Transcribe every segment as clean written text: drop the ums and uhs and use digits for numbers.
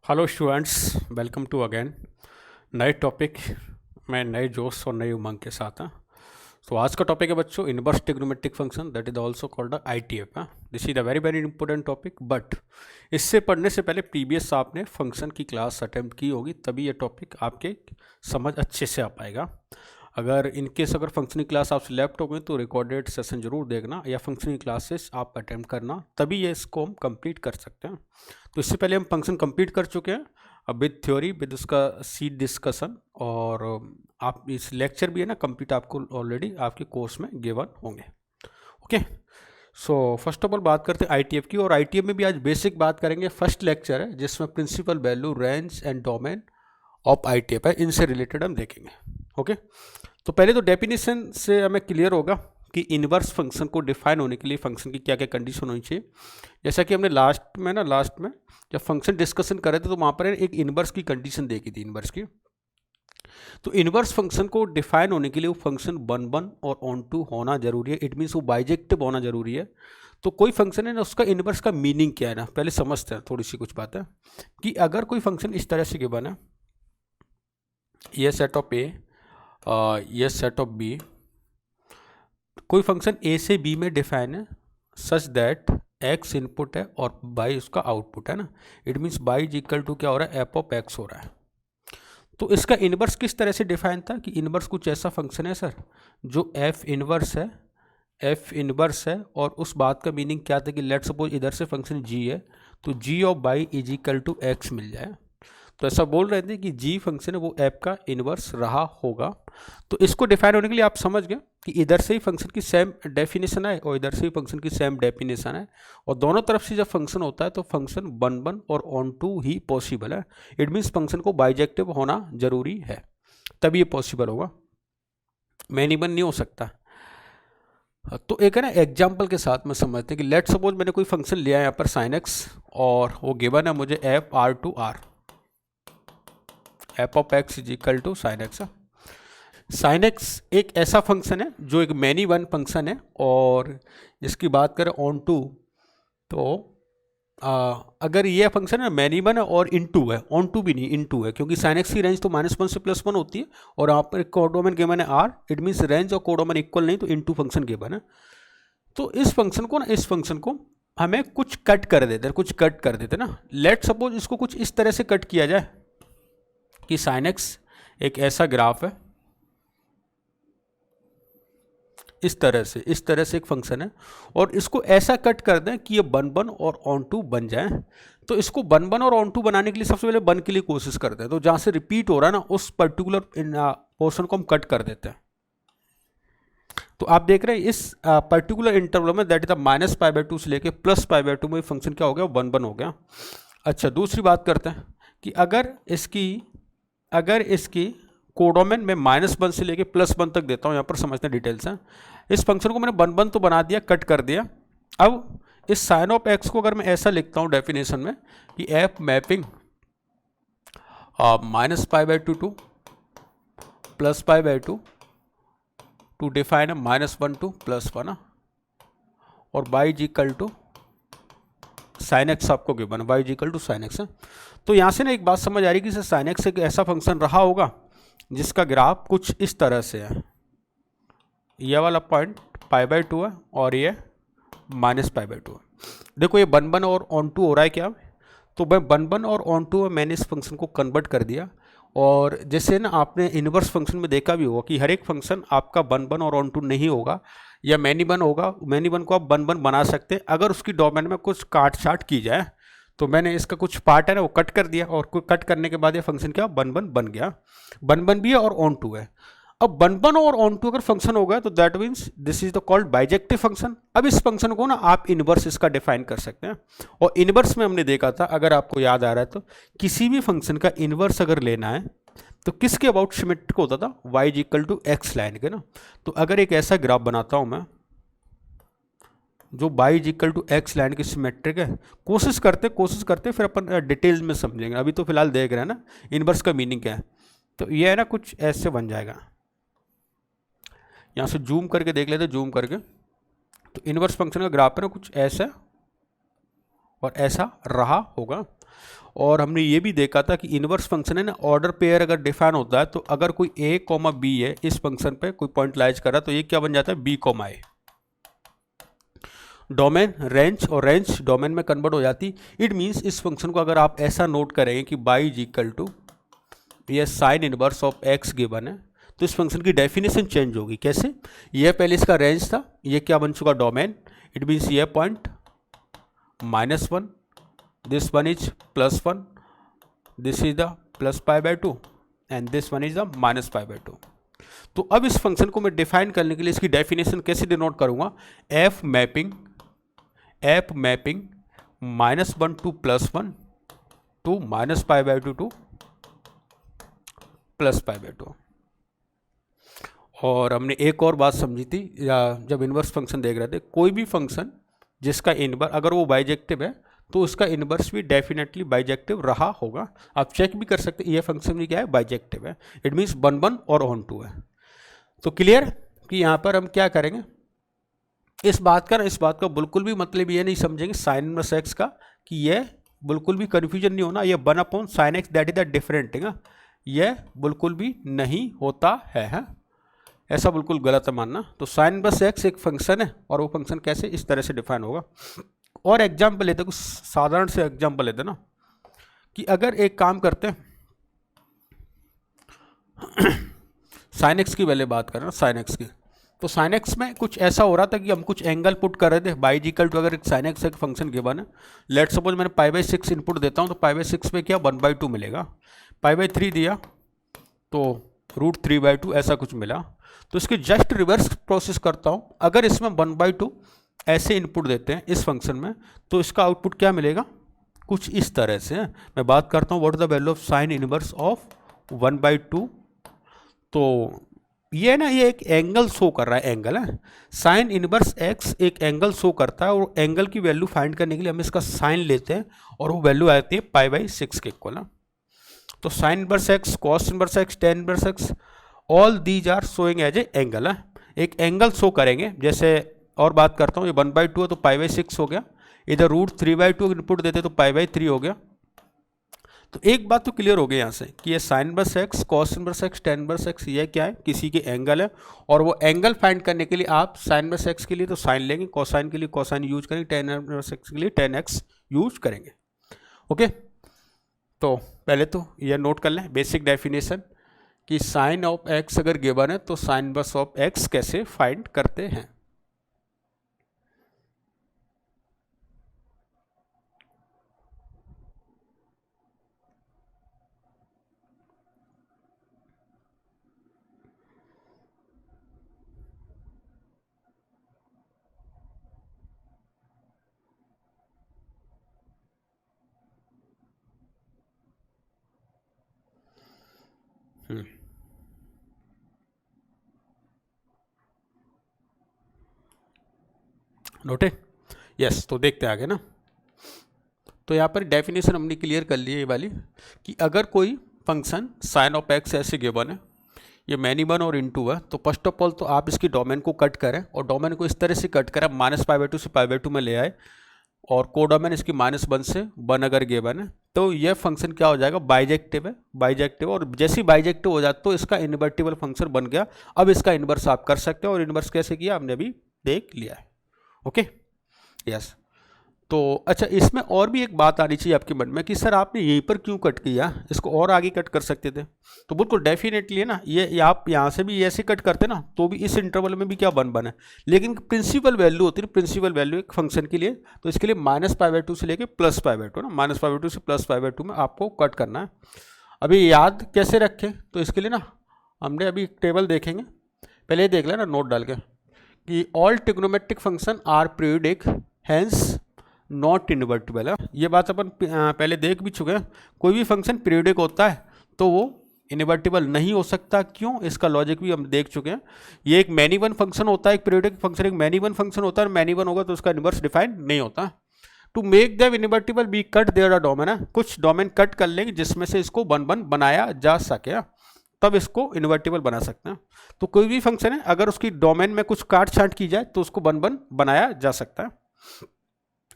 Hello students, welcome to again नए topic में नए जोश और नई उमंग के साथ हैं। तो आज का टॉपिक है बच्चों inverse trigonometric function, that is also called ITF। This is a very very important topic, but इससे पढ़ने से पहले प्रीवियस आपने फंक्शन की क्लास अटेम्प्ट की होगी, तभी ये टॉपिक आपके समझ अच्छे से आ पाएगा। अगर इनकेस अगर फंक्शनिंग क्लास आपसे लेफ्ट हो गई तो रिकॉर्डेड सेशन जरूर देखना, या फंक्शनिंग क्लासेस आप अटेम्प्ट करना, तभी ये इसको हम कंप्लीट कर सकते हैं। तो इससे पहले हम फंक्शन कंप्लीट कर चुके हैं, अब विद थ्योरी विद उसका सीट डिस्कशन, और आप इस लेक्चर भी है ना कंप्लीट आपको ऑलरेडी आपके कोर्स में गिवन होंगे। Okay, so first of all बात करते हैं ITF की, और ITF में भी आज बेसिक बात करेंगे। फर्स्ट लेक्चर है जिसमें principal value, range and domain of ITF है, इनसे रिलेटेड हम देखेंगे। ओके, तो पहले तो डेफिनेशन से हमें क्लियर होगा कि इनवर्स फंक्शन को डिफाइन होने के लिए फंक्शन की क्या क्या कंडीशन होनी चाहिए। जैसा कि हमने लास्ट में जब फंक्शन डिस्कशन कर रहे थे तो वहाँ पर एक इनवर्स की कंडीशन देखी थी, इनवर्स की। तो इनवर्स फंक्शन को डिफाइन होने के लिए वो फंक्शन वन और ऑन टू होना जरूरी है। इट मीन्स वो बाइजेक्टिव होना जरूरी है। तो कोई फंक्शन है ना, उसका इनवर्स का मीनिंग क्या है ना, पहले समझते हैं थोड़ी सी कुछ बातें। कि अगर कोई फंक्शन इस तरह से गिवन है, ये सेट ऑफ ए, ये सेट ऑफ बी, कोई फंक्शन ए से बी में डिफाइन है सच दैट एक्स इनपुट है और बाई उसका आउटपुट है ना। It means y is equal to क्या हो रहा है, एफ ऑफ एक्स हो रहा है। तो इसका इनवर्स किस तरह से डिफाइन था कि इनवर्स कुछ ऐसा फंक्शन है सर जो एफ इनवर्स है, एफ इनवर्स है, और उस बात का मीनिंग क्या था कि लेट सपोज इधर से फंक्शन जी है तो g of y is equal to x मिल जाए। तो ऐसा बोल रहे थे कि जी फंक्शन है वो एफ का इनवर्स रहा होगा। तो इसको डिफाइन होने के लिए आप समझ गए कि इधर से ही फंक्शन की सेम डेफिनेशन है और इधर से ही फंक्शन की सेम डेफिनेशन है, और दोनों तरफ से जब फंक्शन होता है तो फंक्शन वन और ऑन टू ही पॉसिबल है। इट मीन्स फंक्शन को बाइजेक्टिव होना जरूरी है, तभी ये पॉसिबल होगा, मैनी वन नहीं हो सकता। तो एक है ना एग्जाम्पल के साथ में समझते हैं कि लेट सपोज मैंने कोई फंक्शन लिया यहाँ पर साइन एक्स, और वो गिवन है मुझे f R to R, f of x is equal to sine x. Sine x एक ऐसा फंक्शन है जो एक मैनी वन फंक्शन है, और इसकी बात करें ऑन टू तो अगर ये फंक्शन है मैनी वन है और इनटू है, ऑन टू भी नहीं इनटू है, क्योंकि साइन एक्स की रेंज तो -1 से +1 होती है, और यहाँ पर कोडोमेन गिवन है आर, इट मीन्स रेंज और कोडोमेन इक्वल नहीं, तो इनटू फंक्शन गिवन है। तो इस फंक्शन को ना, इस फंक्शन को हमें कुछ कट कर देते ना। लेट सपोज इसको कुछ इस तरह से कट किया जाए कि साइन एक्स एक ऐसा ग्राफ है, इस तरह से एक फंक्शन है, और इसको ऐसा कट कर दें कि ये वन और ऑन टू बन जाए। तो इसको वन और ऑन टू बनाने के लिए सबसे पहले वन के लिए कोशिश करते हैं, तो जहां से रिपीट हो रहा है ना उस पर्टिकुलर पोर्शन को हम कट कर देते हैं। तो आप देख रहे हैं इस पर्टिकुलर इंटरवल में, दैट इज -π/2 से लेके +π/2 में फंक्शन क्या हो गया, वन हो गया। अच्छा, दूसरी बात करते हैं कि अगर इसकी कोडोमेन में -1 से लेके +1 तक देता हूँ, यहाँ पर समझते हैं डिटेल्स हैं। इस फंक्शन को मैंने वन तो बना दिया, कट कर दिया। अब इस साइन ऑफ एक्स को अगर मैं ऐसा लिखता हूँ डेफिनेशन में कि f mapping -π/2 to +π/2 to define -1 to +1, और y is equal to sine x आपको given, y is equal to sine x है। तो यहाँ से ना एक बात समझ आ रही है कि साइन एक्स एक ऐसा फंक्शन रहा होगा जिसका ग्राफ कुछ इस तरह से है, ये वाला पॉइंट π/2 है और ये -π/2 है। देखो ये वन और ऑन टू हो रहा है क्या, तो मैं वन और ऑन टू में मैंने इस फंक्शन को कन्वर्ट कर दिया। और जैसे ना आपने इनवर्स फंक्शन में देखा भी होगा कि हर एक फंक्शन आपका वन और ऑन टू नहीं होगा, या मैनी वन होगा। मैनी वन को आप वन बना सकते हैं अगर उसकी डोमेन में कुछ काट छाट की जाए। तो मैंने इसका कुछ पार्ट है ना वो कट कर दिया, और कट करने के बाद ये फंक्शन क्या वन बन गया, वन भी है और ऑन टू है। अब वन और ऑन टू अगर फंक्शन हो गया तो that means this is the called bijective function. अब इस फंक्शन को ना आप इनवर्स इसका डिफाइन कर सकते हैं, और इनवर्स में हमने देखा था, अगर आपको याद आ रहा है तो, किसी भी फंक्शन का इनवर्स अगर लेना है तो किसके अबाउट सिमेट्रिक होता था, y is equal to x line के ना। तो अगर एक ऐसा ग्राफ बनाता हूं मैं जो y is equal to x line की सिमेट्रिक है, कोशिश करते फिर अपन डिटेल्स में समझेंगे, अभी तो फिलहाल देख रहे हैं ना इनवर्स का मीनिंग क्या है। तो ये है ना कुछ ऐसे बन जाएगा, यहाँ से जूम करके देख लेते, जूम करके। तो इनवर्स फंक्शन का ग्राफ है ना कुछ ऐसा और ऐसा रहा होगा। और हमने ये भी देखा था कि इनवर्स फंक्शन है ना, ऑर्डर पेयर अगर डिफाइन होता है तो अगर कोई a कॉमा बी है इस फंक्शन पे कोई पॉइंट लाइज कर रहा है तो ये क्या बन जाता है b कॉमा ए। डोमेन रेंज और रेंज डोमेन में कन्वर्ट हो जाती। इट मीन्स इस फंक्शन को अगर आप ऐसा नोट करेंगे कि y इज इक्वल टू ये sine inverse of x given है तो इस फंक्शन की डेफिनेशन चेंज होगी। कैसे? ये पहले इसका रेंज था, ये क्या बन चुका डोमेन। इट मीन्स ये point -1, this one is +1, this is the +π/2 and this one is the -π/2। तो अब इस फंक्शन को मैं डिफाइन करने के लिए इसकी डेफिनेशन कैसे डिनोट करूंगा? f mapping -1 to +1 to -π/2 to +π/2। और हमने एक और बात समझी थी या जब इन्वर्स फंक्शन देख रहे थे, कोई भी फंक्शन जिसका इनवर्स अगर वो बाइजेक्टिव है तो उसका इनवर्स भी डेफिनेटली बाइजेक्टिव रहा होगा। आप चेक भी कर सकते हैं ये फंक्शन भी क्या है, बाइजेक्टिव है। इट मीन्स 1 1 और ऑन 2 है। तो क्लियर कि यहाँ पर हम क्या करेंगे, इस बात का बिल्कुल भी मतलब ये नहीं समझेंगे साइन इनवर्स एक्स का कि ये बिल्कुल भी कन्फ्यूजन नहीं होना, ये 1/sin x that is the different है, ये बिल्कुल भी नहीं होता है। ऐसा बिल्कुल गलत है मानना। तो साइन इनवर्स एक्स एक फंक्शन है और वो फंक्शन कैसे इस तरह से डिफाइन होगा। और एग्जाम्पल लेते, कुछ साधारण से एग्जाम्पल लेते ना कि अगर एक काम करते हैं साइन एक्स की पहले बात करें ना, साइन एक्स की। तो साइन एक्स में कुछ ऐसा हो रहा था कि हम कुछ एंगल पुट कर रहे थे बाई इक्वल टू, अगर एक साइन एक्स एक फंक्शन गिवन है, लेट सपोज मैंने π/6 इनपुट देता हूँ तो π/6 पे क्या 1/2 मिलेगा, π/3 दिया तो √3/2 ऐसा कुछ मिला। तो इसके जस्ट रिवर्स प्रोसेस करता हूँ, अगर इसमें 1/2 ऐसे इनपुट देते हैं इस फंक्शन में तो इसका आउटपुट क्या मिलेगा, कुछ इस तरह से। मैं बात करता हूँ what is the value of sine inverse of 1/2। तो ये ना, ये एक एंगल शो कर रहा है, एंगल है साइन इनवर्स एक्स एक एंगल शो करता है और एंगल की वैल्यू फाइंड करने के लिए हम इसका साइन लेते हैं और वो वैल्यू आती है π/6 के इक्वल। तो sine inverse x, cos inverse x, tan inverse x, all these are showing as a angle है, एक एंगल शो करेंगे। जैसे और बात करता हूँ, ये 1/2 है तो π/6 हो गया, इधर √3/2 इनपुट देते तो π/3 हो गया। तो एक बात तो क्लियर हो गई यहाँ से कि ये sine inverse x, cos inverse x, tan inverse x ये क्या है, किसी के एंगल है। और वो एंगल फाइंड करने के लिए आप साइन इनवर्स एक्स के लिए तो साइन लेंगे, कोसाइन के लिए कोसाइन यूज करेंगे, टेन इनवर्स एक्स के लिए टेन एक्स यूज करेंगे। ओके, तो पहले तो ये नोट कर लें बेसिक डेफिनेशन कि साइन ऑफ एक्स अगर गिवन है तो साइन इनवर्स ऑफ एक्स कैसे फाइंड करते हैं। नोटे? यस, तो देखते आगे ना। तो यहाँ पर डेफिनेशन हमने क्लियर कर ली है ये वाली कि अगर कोई फंक्शन साइन ऑफ एक्स ऐसे गिवन है, ये मैनी वन और इनटू है, तो फर्स्ट ऑफ ऑल तो आप इसकी डोमेन को कट करें और डोमेन को इस तरह से कट करें -π/2 से π/2 में ले आए और कोडोमेन इसकी -1 से 1 अगर गिवन है तो यह फंक्शन क्या हो जाएगा, बाइजेक्टिव है, बाइजेक्टिव। और जैसे ही बाइजेक्टिव हो जाता तो इसका इन्वर्टिबल फंक्शन बन गया। अब इसका इन्वर्स आप कर सकते हैं और इन्वर्स कैसे किया हमने अभी देख लिया है। Okay, yes. तो अच्छा, इसमें और भी एक बात आनी चाहिए आपके मन में कि सर आपने यहीं पर क्यों कट किया, इसको और आगे कट कर सकते थे। तो बिल्कुल डेफिनेटली है ना, ये आप यहाँ से भी ऐसे कट करते ना तो भी इस इंटरवल में भी क्या बन है, लेकिन प्रिंसिपल वैल्यू होती है, प्रिंसिपल वैल्यू एक फंक्शन के लिए, तो इसके लिए -π/2 से लेके +π/2 ना, -π/2 से +π/2 में आपको कट करना है। अभी याद कैसे रखें, तो इसके लिए ना हमने अभी एक टेबल देखेंगे, पहले देख लेना नोट डाल के कि all trigonometric function are periodic hence not invertible है। ये बात अपन पहले देख भी चुके हैं, कोई भी फंक्शन पीरियोडिक होता है तो वो इन्वर्टिबल नहीं हो सकता। क्यों, इसका लॉजिक भी हम देख चुके हैं। ये एक मैनी वन फंक्शन होता है, एक पीरियोडिक फंक्शन एक मैनी वन फंक्शन होता है, मैनी वन होगा तो उसका इन्वर्स डिफाइन नहीं होता। To make them invertible we cut there a domain है, कुछ डोमेन कट कर लेंगे जिसमें से इसको वन बनाया जा सके, तब इसको इन्वर्टिबल बना सकते हैं। तो कोई भी फंक्शन है अगर उसकी डोमेन में कुछ काट छांट की जाए तो उसको वन बनाया जा सकता है।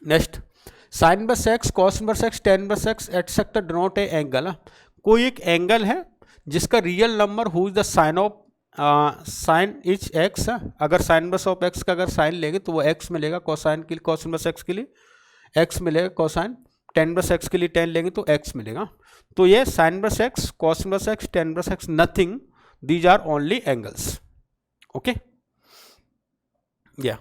Next, sine inverse x, cos inverse x, tan inverse x etcetera denote a angle. कोई एक एंगल है जिसका real number who is the sine of sine is x. अगर साइन इनवर्स ऑफ एक्स का अगर साइन लेंगे तो वो एक्स मिलेगा, कोसाइन के लिए कॉस इनवर्स एक्स के लिए एक्स मिलेगा कोसाइन, टेन इनवर्स एक्स के लिए टेन लेंगे तो एक्स मिलेगा। तो ये sine inverse x, cos inverse x, tan inverse x, nothing, these are only angles. Okay या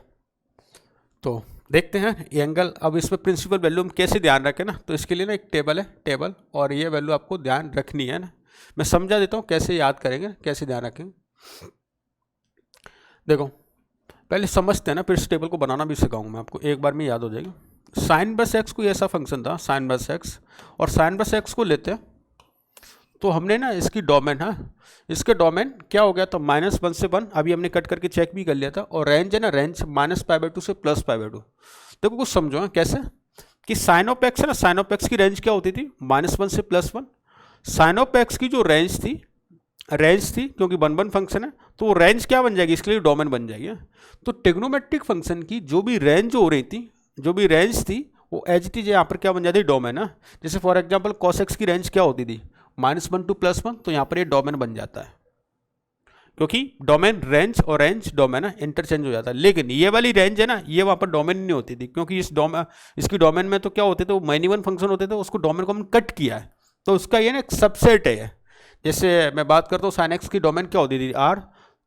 तो देखते हैं एंगल। अब इसमें प्रिंसिपल वैल्यू हम कैसे ध्यान रखें ना, तो इसके लिए ना एक टेबल है, टेबल, और ये वैल्यू आपको ध्यान रखनी है ना। मैं समझा देता हूँ कैसे याद करेंगे, कैसे ध्यान रखेंगे। देखो पहले समझते हैं ना, फिर इस टेबल को बनाना भी सिखाऊंगा मैं आपको, एक बार में याद हो जाएगी। साइन इनवर्स एक्स कोई ऐसा फंक्शन था, साइन इनवर्स एक्स, और साइन इनवर्स एक्स को लेते हैं तो हमने ना इसकी डोमेन, हाँ इसके डोमेन क्या हो गया था, -1 से 1, अभी हमने कट करके चेक भी कर लिया था, और रेंज है ना, रेंज -π/2 से +π/2। देखो कुछ समझो ना कैसे, कि साइन ऑफ एक्स है ना, साइन ऑफ एक्स की रेंज क्या होती थी, -1 से +1। साइन ऑफ एक्स की जो रेंज थी क्योंकि 1 फंक्शन है तो वो रेंज क्या बन जाएगी, इसके लिए डोमेन बन जाएगी। तो ट्रिग्नोमेट्रिक फंक्शन की जो भी रेंज हो रही थी, जो भी रेंज थी, वो एज इट इज यहाँ पर क्या बन जाती है, डोमेन है। जैसे फॉर एग्जाम्पल cos x की रेंज क्या होती थी, -1 to +1, तो यहाँ पर ये डोमेन बन जाता है, क्योंकि डोमेन रेंज और रेंज डोमेन है, इंटरचेंज हो जाता है। लेकिन ये वाली रेंज है ना, ये वहाँ पर डोमेन नहीं होती थी, क्योंकि इसकी डोमेन में तो क्या होते थे, वो मैनी-वन फंक्शन होते थे, उसको डोमेन को हमने कट किया है, तो उसका ये ना एक सबसेट है। जैसे मैं बात करता हूँ साइन एक्स की डोमेन क्या होती थी, आर,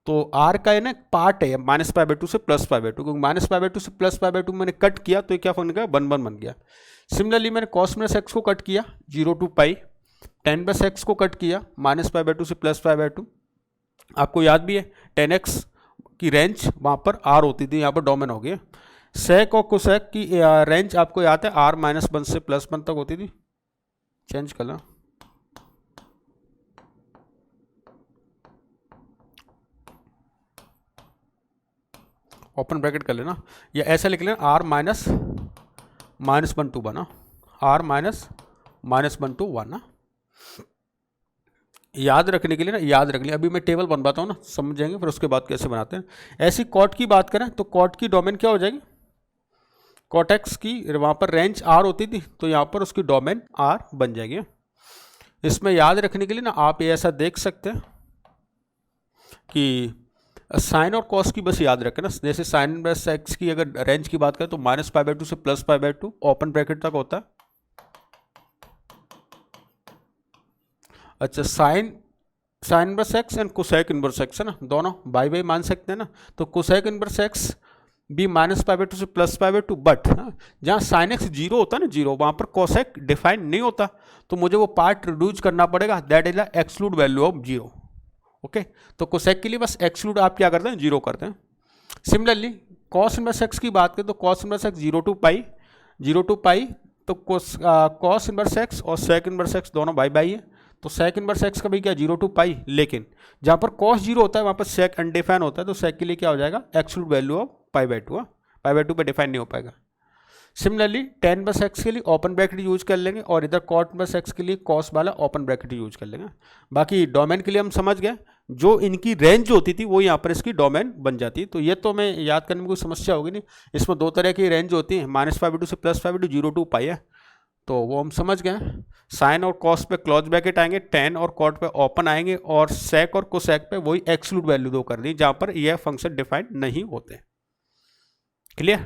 तो आर का ये ना पार्ट है -π/2 से +π/2, क्योंकि -π/2 से +π/2 मैंने कट किया तो ये क्या बन गया, 1 बन गया। सिमिलरली मैंने cos x को कट किया 0 to π, tan x को कट किया -π/2 से +π/2। आपको याद भी है 10x की रेंज वहाँ पर r होती थी, यहाँ पर डोमेन हो गया। sec और cosec की रेंज आपको याद है r -1 से +1 तक होती थी। चेंज कर लो, ओपन ब्रैकेट कर लेना, या ऐसा लिख लेना r -1 to 1, r -1 to 1। याद रखने के लिए ना, याद रख लिया। अभी मैं टेबल बनवाता हूँ ना, समझ जाएंगे फिर उसके बाद कैसे बनाते हैं। ऐसी कॉट की बात करें तो कॉट की डोमेन क्या हो जाएगी, कॉट एक्स की वहाँ पर रेंज r होती थी, तो यहाँ पर उसकी डोमेन r बन जाएगी। इसमें याद रखने के लिए ना आप ये ऐसा देख सकते हैं कि साइन और कॉस की बस याद रखें ना। जैसे साइन इनवर्स एक्स की अगर रेंज की बात करें तो -π/2 से +π/2 ओपन ब्रैकेट तक होता है। अच्छा, sign inverse x and cosec inverse x है ना, दोनों बाई बाई मान सकते हैं ना। तो कोसेक इनवर्स एक्स भी -π/2 से +π/2, बट जहाँ साइन एक्स 0 होता है ना, 0, वहाँ पर कोसेक डिफाइन नहीं होता, तो मुझे वो पार्ट रिड्यूस करना पड़ेगा, that is the exclude value of 0। Okay, तो कोसेक के लिए बस एक्सक्लूड आप क्या करते हैं, 0 करते हैं। सिमिलरली कॉस इनवर्स एक्स की बात करें तो कॉस इनवर्स एक्स 0 to π, तो कॉस इनवर्स एक्स और सेक इनवर्स एक्स दोनों बाई बाई है, तो सेक इनवर्स एक्स का भी क्या 0 to π, लेकिन जहाँ पर कॉस 0 होता है वहाँ पर सेक अनडिफाइन होता है, तो सेक के लिए क्या हो जाएगा, एक्सक्लूड वैल्यू ऑफ π/2, π/2 पे डिफाइन नहीं हो पाएगा। सिमिलरली tan इनवर्स एक्स के लिए ओपन ब्रैकेट यूज कर लेंगे, और इधर cot इनवर्स एक्स के लिए कॉस वाला ओपन ब्रैकेट यूज कर लेंगे। बाकी डोमेन के लिए हम समझ गए, जो इनकी रेंज होती थी वो यहाँ पर इसकी डोमेन बन जाती है। तो ये तो मैं याद करने में कोई समस्या होगी नहीं। इसमें 2 तरह की रेंज होती है, -π/2 से +π/2, 0 to π है, तो वो हम समझ गए। साइन और कॉस पे क्लोज ब्रैकेट आएंगे, tan और cot पे ओपन आएंगे, और सेक और कोसेक पे वही एक्सक्लूड वैल्यू 2 कर दी जहाँ पर यह फंक्शन डिफाइंड नहीं होते। क्लियर?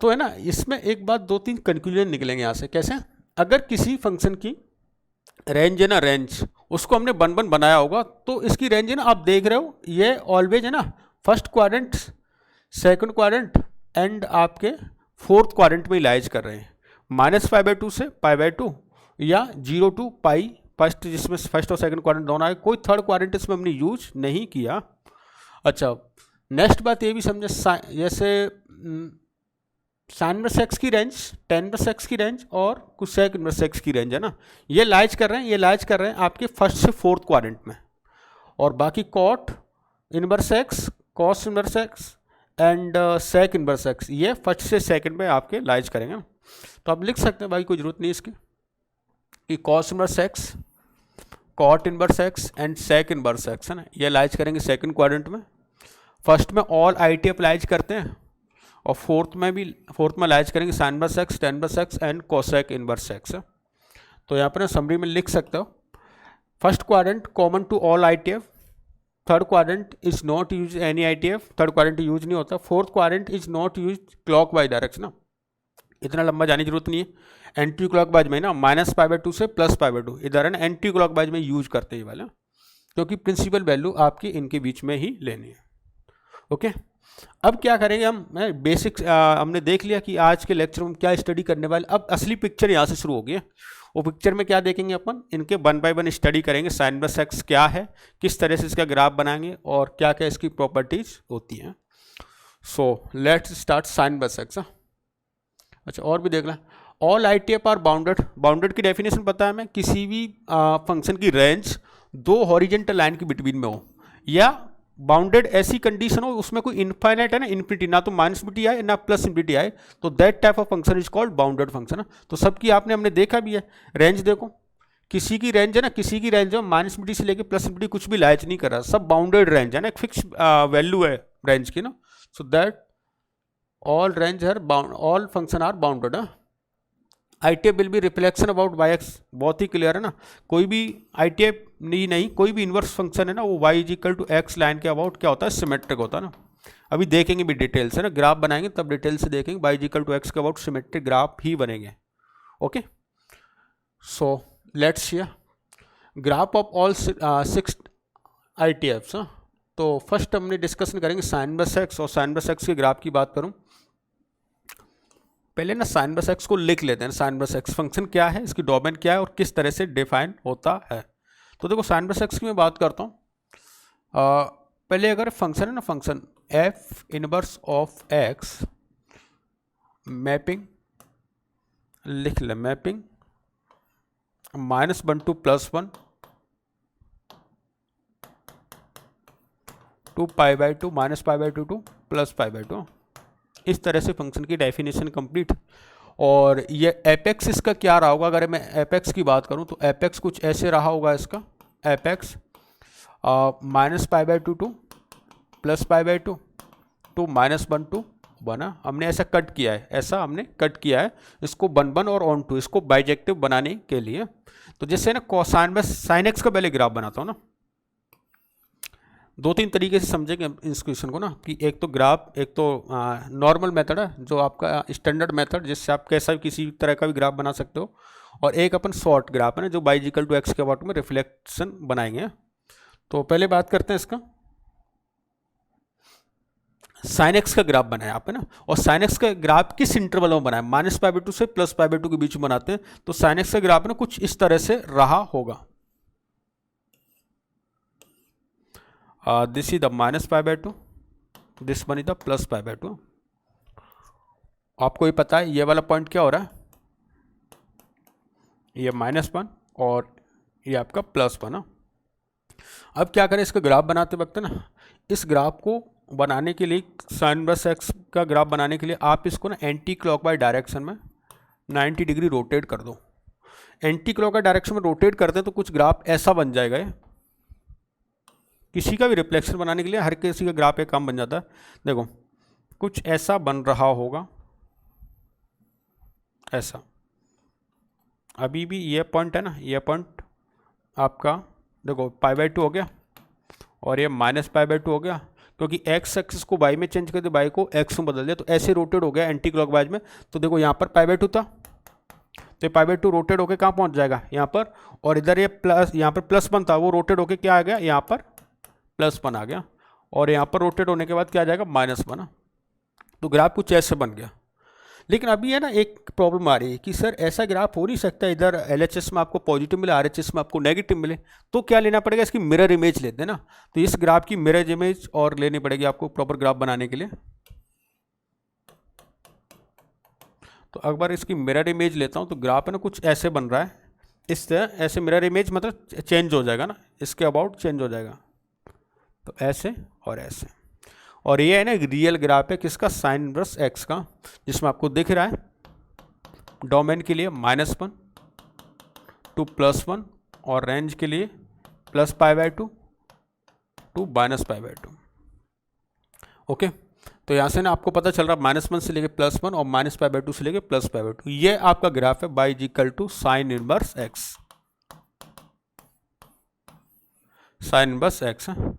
तो है ना, इसमें एक बात 2-3 कंक्लूजन निकलेंगे यहाँ से। कैसे? अगर किसी फंक्शन की रेंज है ना, रेंज उसको हमने 1 बनाया होगा, तो इसकी रेंज है ना, आप देख रहे हो ये ऑलवेज है ना, first quadrant, second quadrant and आपके फोर्थ क्वाड्रेंट में लाइज कर रहे हैं, -π/2 से π/2 या 0 to π, फर्स्ट, जिसमें फर्स्ट और सेकंड क्वाड्रेंट दोनों आए, कोई थर्ड क्वाड्रेंट इसमें हमने यूज नहीं किया। अच्छा, नेक्स्ट बात ये भी समझे, जैसे साइन इनवर्स एक्स की रेंज, tan इनवर्स एक्स की रेंज और कोसेक इनवर्स एक्स की रेंज है ना, ये लाइज कर रहे हैं, आपके फर्स्ट से फोर्थ क्वाड्रेंट में, और बाकी cot inverse x, cos inverse x and sec inverse x ये फर्स्ट से सेकंड में आपके लाइज करेंगे। तो आप लिख सकते हैं, भाई कोई जरूरत नहीं इसकी, कि cos inverse x, cot inverse x and sec inverse x है ना, ये लाइज करेंगे सेकंड क्वाड्रेंट में। फर्स्ट में ऑल IT अप्लाइज करते हैं, और फोर्थ में लाइज करेंगे sine inverse x, tan inverse x and cosec inverse x. तो यहाँ पर समरी में लिख सकते हो, first quadrant common to all ITF, third quadrant is not use any ITF, third quadrant use नहीं होता, fourth quadrant is not use clock wise direction ना, इतना लंबा जाने की जरूरत नहीं है। एंटी क्लॉक वाइज में ना -π/2 से +π/2 इधर है ना एंटी क्लॉक वाइज में यूज करते हैं वाला, क्योंकि प्रिंसिपल वैल्यू आपकी इनके बीच में ही लेनी है। ओके, अब क्या करेंगे हम, बेसिक्स हमने देख लिया कि आज के लेक्चर में क्या स्टडी करने वाले। अब असली पिक्चर यहाँ से शुरू हो गई है। वो पिक्चर में क्या देखेंगे अपन, इनके 1 बाय 1 स्टडी करेंगे। साइन इनवर्स एक्स क्या है, किस तरह से इसका ग्राफ बनाएंगे और क्या क्या इसकी प्रॉपर्टीज होती हैं। So let's start sine inverse x. अच्छा, और भी देख लें, all ITF are bounded. Bounded की डेफिनेशन पता है हमें, किसी भी फंक्शन की रेंज दो हॉरिजेंटल लाइन के बिटवीन में हो, या बाउंडेड ऐसी कंडीशन हो उसमें कोई इनफाइनाइट है ना, इन्फिनिटी, ना तो माइनस इन्फिनिटी आए ना प्लस इन्फिनिटी आए, तो that type of function is called bounded function. तो सबकी हमने देखा भी है। रेंज देखो, किसी की रेंज है ना, किसी की रेंज है माइनस इन्फिनिटी से लेके प्लस इन्फिनिटी कुछ भी लाइच नहीं कर रहा, सब बाउंडेड रेंज है ना, एक फिक्स वैल्यू है रेंज की ना। सो दैट ऑल रेंज है, all function are bounded. ITF will be reflection about y(x), बहुत ही क्लियर है ना। कोई भी ITF नहीं, कोई भी इन्वर्स फंक्शन है ना, वो y = x लाइन के अबाउट क्या होता है, सिमेट्रिक होता है ना। अभी देखेंगे भी डिटेल से ना, ग्राफ बनाएंगे तब डिटेल से देखेंगे, y = x के अबाउट सिमेट्रिक ग्राफ ही बनेंगे। Okay, so let's see graph of all 6 ITFs। तो फर्स्ट हमने डिस्कशन करेंगे साइन इनवर्स एक्स, और साइन इनवर्स एक्स के ग्राफ की बात करूँ, पहले ना साइन इनवर्स एक्स को लिख लेते हैं। साइन इनवर्स एक्स फंक्शन क्या है, इसकी डोमेन क्या है और किस तरह से डिफाइन होता है। तो देखो साइन इनवर्स एक्स की मैं बात करता हूँ। पहले अगर फंक्शन है ना, function F inverse of x, mapping लिख ले, मैपिंग -1 to +1 to π/2 -π/2 to +π/2, इस तरह से फंक्शन की डेफिनेशन कंप्लीट। और ये एपेक्स इसका क्या रहा होगा, अगर मैं एपेक्स की बात करूं तो एपेक्स कुछ ऐसे रहा होगा इसका, एपेक्स -π/2 to +π/2 to -1 to 1। हमने ऐसा कट किया है, इसको 1 1 और ऑन 2, इसको बाइजेक्टिव बनाने के लिए। तो जैसे ना कोसाइन साइन एक्स का पहले ग्राफ बनाता हूँ ना, 2-3 तरीके से समझेंगे इस क्वेश्चन को ना, कि एक तो ग्राफ, एक तो नॉर्मल मेथड है जो आपका स्टैंडर्ड मेथड, जिससे आप कैसा भी किसी भी तरह का भी ग्राफ बना सकते हो, और एक अपन शॉर्ट ग्राफ है ना जो y = x के अबाउट में रिफ्लेक्शन बनाएंगे। तो पहले बात करते हैं इसका, साइन एक्स का ग्राफ बनाया आप है ना, और साइन एक्स का ग्राफ किस इंटरवल में बनाया, -π/2 से +π/2 के बीच में बनाते हैं। तो साइन एक्स का ग्राफ ना कुछ इस तरह से रहा होगा। This is the -π/2, this one is the +π/2। आपको ये पता है ये वाला पॉइंट क्या हो रहा है, ये -1 और ये आपका +1। अब क्या करें, इसका ग्राफ बनाते वक्त ना, इस ग्राफ को बनाने के लिए, साइन इनवर्स एक्स का ग्राफ बनाने के लिए आप इसको ना एंटी क्लॉकवाइज डायरेक्शन में 90 डिग्री रोटेट कर दो। एंटी क्लॉकवाइज डायरेक्शन में रोटेट करते हैं तो कुछ ग्राफ ऐसा बन जाएगा। ये किसी का भी रिफ्लेक्शन बनाने के लिए हर किसी का ग्राफ एक काम बन जाता है। देखो कुछ ऐसा बन रहा होगा, ऐसा। अभी भी ये पॉइंट है ना, ये पॉइंट आपका देखो π/2 हो गया, और ये -π/2 हो गया, क्योंकि x एक्सिस को y में चेंज कर दिया, y को x में बदल दिया, तो ऐसे रोटेट हो गया एंटी क्लॉकवाइज में। तो देखो यहाँ पर π/2 था, तो π/2 रोटेट होके कहाँ पहुँच जाएगा, यहाँ पर। और इधर ये प्लस, यहाँ पर +1 था, वो रोटेट होके क्या आ गया, यहाँ पर +1 आ गया, और यहाँ पर रोटेट होने के बाद क्या आ जाएगा, -1। तो ग्राफ कुछ ऐसे बन गया। लेकिन अभी है ना एक प्रॉब्लम आ रही है कि सर ऐसा ग्राफ हो नहीं सकता, इधर LHS में आपको पॉजिटिव मिले, RHS में आपको नेगेटिव मिले, तो क्या लेना पड़ेगा, इसकी मिरर इमेज लेते हैं ना। तो इस ग्राफ की मिरर इमेज और लेनी पड़ेगी आपको प्रॉपर ग्राफ बनाने के लिए। तो अगर इसकी मिरर इमेज लेता हूँ तो ग्राफ है ना कुछ ऐसे बन रहा है, इस तरह। ऐसे मिरर इमेज मतलब चेंज हो जाएगा ना, इसके अबाउट चेंज हो जाएगा, तो ऐसे और ऐसे। और ये है ना एक रियल ग्राफ है किसका, साइन इनवर्स एक्स का, जिसमें आपको दिख रहा है डोमेन के लिए -1 to +1 और रेंज के लिए +π/2 to -π/2। ओके, तो यहाँ से ना आपको पता चल रहा है -1 से लेके +1 और -π/2 से लेके +π/2, ये आपका ग्राफ है y = sin inverse x, sin inverse x है।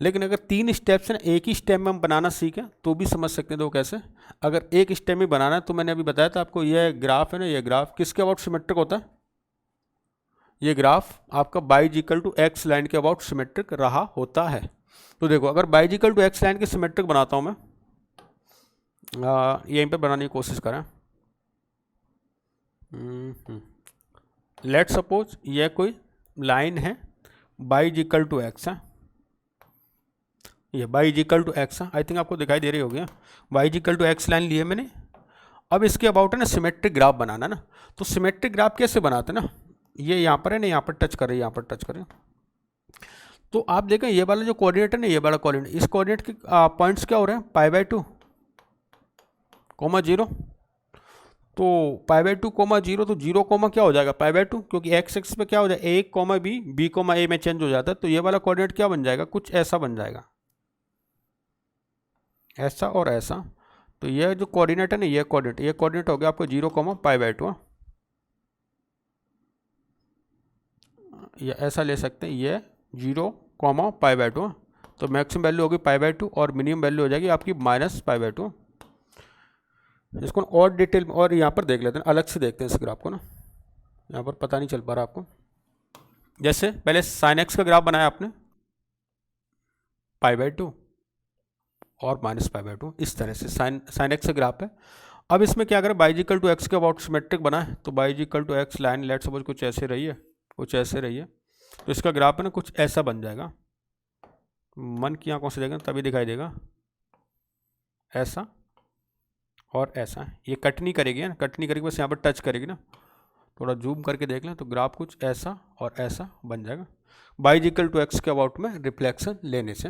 लेकिन अगर 3 स्टेप से ना एक ही स्टेप में हम बनाना सीखें तो भी समझ सकते हैं। तो कैसे, अगर एक स्टेप में बनाना है तो मैंने अभी बताया था आपको, ये ग्राफ है ना, ये ग्राफ किसके अबाउट सिमेट्रिक होता है? ये ग्राफ आपका y = x लाइन के अबाउट सिमेट्रिक रहा होता है। तो देखो, अगर y = x लाइन के सिमेट्रिक बनाता हूँ मैं, यहीं पे बनाने की कोशिश करें। लेट सपोज ये कोई लाइन है, y = x है, ये y = x है, आई थिंक आपको दिखाई दे रही होगी। y = x लाइन लिए मैंने। अब इसके अबाउट है ना सिमेट्रिक ग्राफ बनाना ना, तो सिमेट्रिक ग्राफ कैसे बनाते हैं ना, ये यहाँ पर है ना, यहाँ पर टच करें, यहाँ पर टच करें, तो आप देखें ये वाला जो कोऑर्डिनेट है ना, ये वाला कोऑर्डिनेट, इस कोऑर्डिनेट के पॉइंट्स क्या हो रहे हैं, π/2, 0, तो π/2, 0, तो 0, क्या हो जाएगा, π/2, क्योंकि x एक्सिस पे क्या हो जाएगा, a, b, b, a में चेंज हो जाता है, तो ये वाला कोऑर्डिनेट क्या बन जाएगा, कुछ ऐसा बन जाएगा, ऐसा और ऐसा। तो ये जो कोऑर्डिनेट है ना, ये कोऑर्डिनेट हो गया आपको 0, π/2, या ऐसा ले सकते हैं, ये 0, π/2, तो मैक्सिमम वैल्यू होगी π/2 और मिनिमम वैल्यू हो जाएगी आपकी -π/2। इसको और डिटेल में और यहाँ पर देख लेते हैं, अलग से देखते हैं इस ग्राफ को ना, यहाँ पर पता नहीं चल पा रहा आपको। जैसे पहले sin x का ग्राफ बनाया आपने, π/2 और -π/2, इस तरह से sin x का ग्राफ है। अब इसमें क्या करें, y = x के अबाउट सिमेट्रिक बनाए, तो y = x line let suppose कुछ ऐसे रही है, कुछ ऐसे रही है, तो इसका ग्राफ है ना कुछ ऐसा बन जाएगा। मन की आंखों से देखें तभी दिखाई देगा, ऐसा और ऐसा। ये कट नहीं करेगी ना, कट नहीं करेगी, बस यहाँ पर टच करेगी ना, थोड़ा जूम करके देख लें तो ग्राफ कुछ ऐसा और ऐसा बन जाएगा y = x के अबाउट में रिफ्लेक्शन लेने से।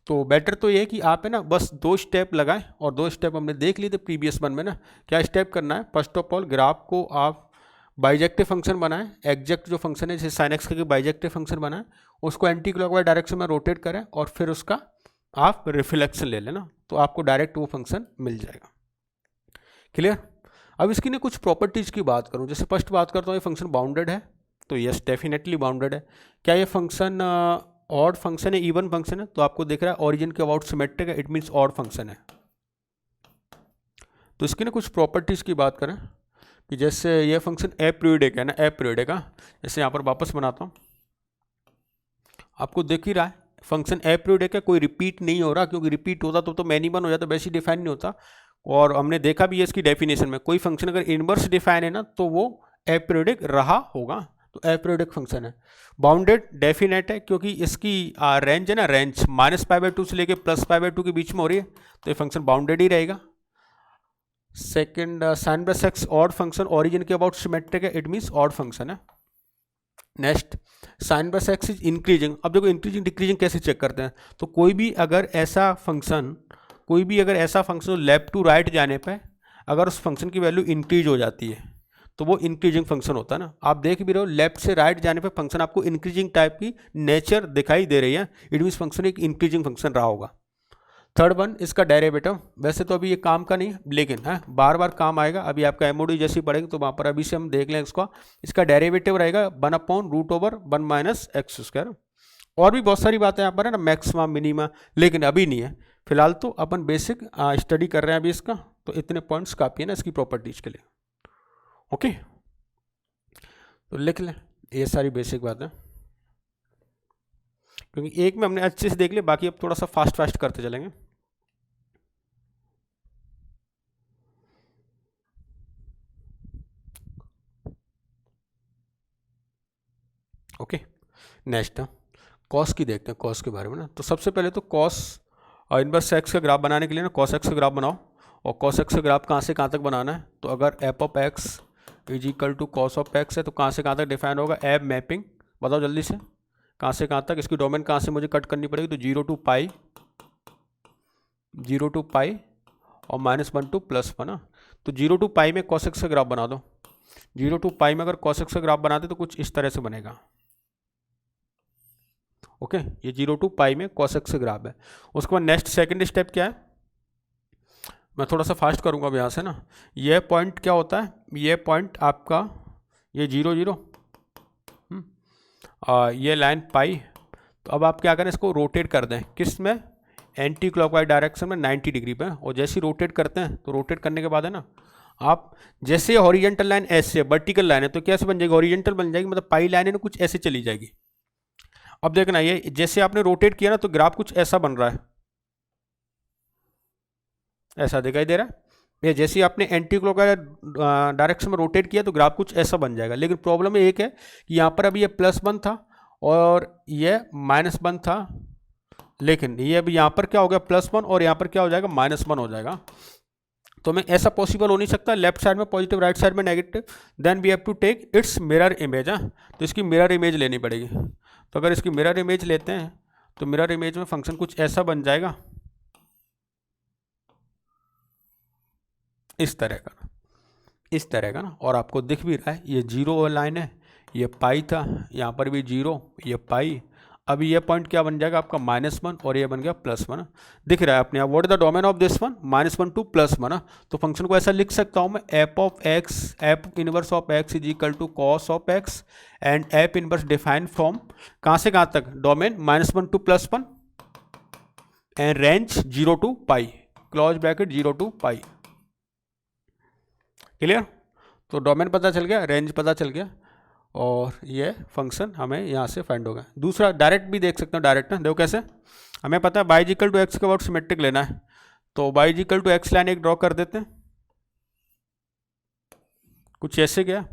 तो बेटर तो ये है कि आप है ना बस 2 स्टेप लगाएं, और 2 स्टेप हमने देख लिए थे प्रीवियस वन में ना। क्या स्टेप करना है, फर्स्ट ऑफ ऑल ग्राफ को आप बाइजेक्टिव फंक्शन बनाएं, एग्जैक्ट जो फंक्शन है जैसे sin x का बाइजेक्टिव फंक्शन बनाएं, उसको एंटी क्लॉकवाइज डायरेक्शन में रोटेट करें और फिर उसका आप रिफ्लेक्शन ले लेना, तो आपको डायरेक्ट वो फंक्शन मिल जाएगा। क्लियर। अब इसकी ना कुछ प्रॉपर्टीज़ की बात करूं, जैसे फर्स्ट बात करता हूँ, ये फंक्शन बाउंडेड है, तो यस डेफिनेटली बाउंडेड है। क्या ये फंक्शन ऑड फंक्शन है, इवन फंक्शन है, तो आपको दिख रहा है ओरिजिन के अबाउट सिमेट्रिक है, इट मीन्स ऑड फंक्शन है। तो इसकी ना कुछ प्रॉपर्टीज़ की बात करें कि जैसे ये फंक्शन एपरियोडिक है ना, एपरियोडिक है, जैसे यहाँ पर वापस बनाता हूँ, आपको दिख ही रहा है फंक्शन एपरियोडिक है, कोई रिपीट नहीं हो रहा, क्योंकि रिपीट होता तो मैनी वन हो जाता, वैसे ही डिफाइन नहीं होता। और हमने देखा भी है इसकी डेफिनेशन में, कोई फंक्शन अगर इनवर्स डिफाइन है ना तो वो एपरियोडिक रहा होगा, तो एपरियोडिक फंक्शन है। बाउंडेड डेफिनेट है, क्योंकि इसकी रेंज है ना, रेंज -π/2 से लेके +π/2 के बीच में हो रही है, तो ये फंक्शन बाउंडेड ही रहेगा। Second, sin + x odd function, origin के अबाउट सिमेट्रिक है, इट मीन्स ऑड फंक्शन है। Next, sin + x is increasing. अब देखो इंक्रीजिंग डिक्रीजिंग कैसे चेक करते हैं, तो कोई भी अगर ऐसा फंक्शन लेफ्ट टू राइट जाने पे अगर उस फंक्शन की वैल्यू इंक्रीज हो जाती है तो वो इंक्रीजिंग फंक्शन होता है ना। आप देख भी रहे हो लेफ्ट से राइट जाने पे फंक्शन आपको इंक्रीजिंग टाइप की नेचर दिखाई दे रही है, इट मीन्स फंक्शन एक इंक्रीजिंग फंक्शन रहा होगा। थर्ड वन, इसका डेरिवेटिव, वैसे तो अभी ये काम का नहीं, लेकिन है बार बार काम आएगा। अभी आपका एमओडी जैसी पड़ेगी तो वहाँ पर अभी से हम देख लें इसका डेरिवेटिव रहेगा 1/√1 - x²। और भी बहुत सारी बातें यहाँ पर है ना, मैक्सिमा मिनिमा, लेकिन अभी नहीं है, फिलहाल तो अपन बेसिक स्टडी कर रहे हैं अभी इसका, तो इतने पॉइंट्स काफ़ी है ना इसकी प्रॉपर्टीज के लिए। ओके, तो लिख लें ये सारी बेसिक बातें, क्योंकि एक में हमने अच्छे से देख लिया, बाकी अब थोड़ा सा फास्ट करते चलेंगे। ओके, नेक्स्ट कॉस की देखते हैं, कॉस के बारे में ना। तो सबसे पहले तो कॉस इनवर्स एक्स का ग्राफ बनाने के लिए ना कॉस एक्स का ग्राफ बनाओ, और कॉस एक्स का ग्राफ कहाँ से कहाँ तक बनाना है, तो अगर f(x) = cos(x) है तो कहाँ से कहाँ तक डिफाइन होगा, एब मैपिंग, बताओ जल्दी से कहाँ से कहाँ तक, इसकी डोमेन कहाँ से मुझे कट करनी पड़ेगी, तो 0 to π और -1 to +1 ना। तो 0 to π में cos x का ग्राफ बना दो, 0 to π में अगर cos x का ग्राफ बनाते तो कुछ इस तरह से बनेगा। ओके, ये 0 to π में cos x का ग्राफ है। उसके बाद नेक्स्ट सेकंड स्टेप क्या है, मैं थोड़ा सा फास्ट करूँगा अब यहाँ से ना। ये पॉइंट क्या होता है, ये पॉइंट आपका ये 0 0, ये लाइन पाई। तो अब आप क्या करें, इसको रोटेट कर दें किस में, एंटी क्लॉकवाइज डायरेक्शन में 90 डिग्री पे। और जैसे ही रोटेट करते हैं तो रोटेट करने के बाद है ना, आप जैसे हॉरिजेंटल लाइन ऐसे वर्टिकल लाइन है तो कैसे बन जाएगी, हॉरिजेंटल बन जाएगी, मतलब पाई लाइन है ना कुछ ऐसे चली जाएगी। अब देखना ये जैसे आपने रोटेट किया ना तो ग्राफ कुछ ऐसा बन रहा है, ऐसा दिखाई दे रहा है। ये जैसे ही आपने एंटी क्लॉकवाइज डायरेक्शन में रोटेट किया तो ग्राफ कुछ ऐसा बन जाएगा। लेकिन प्रॉब्लम एक है कि यहाँ पर अभी ये +1 था और ये -1 था, लेकिन ये अभी यहाँ पर क्या हो गया +1 और यहाँ पर क्या हो जाएगा -1 हो जाएगा। तो मैं ऐसा पॉसिबल हो नहीं सकता, लेफ्ट साइड में पॉजिटिव राइट साइड में negative, then we have to take its mirror image. तो इसकी मिरर इमेज लेनी पड़ेगी। तो अगर इसकी मिरर इमेज लेते हैं तो मिरर इमेज में फंक्शन कुछ ऐसा बन जाएगा, इस तरह का ना। और आपको दिख भी रहा है ये 0 लाइन है, ये पाई था, यहाँ पर भी 0, ये पाई। अभी ये पॉइंट क्या बन जाएगा आपका -1 और ये बन गया +1, दिख रहा है अपने आप। What is the domain of this one, -1 to +1। तो फंक्शन को ऐसा लिख सकता हूँ मैं, f inverse of x is equal to cos of x and f inverse define from कहाँ से कहाँ तक, domain -1 to +1 and range 0 to pi, close bracket 0 to pi. Clear? तो डोमेन पता चल गया, रेंज पता चल गया, और ये फंक्शन हमें यहाँ से फाइंड होगा। दूसरा डायरेक्ट भी देख सकते हो, डायरेक्ट ना देखो कैसे, हमें पता है y = x के अबाउट सिमेट्रिक लेना है। तो y = x लाइन एक ड्रॉ कर देते हैं, कुछ ऐसे गया।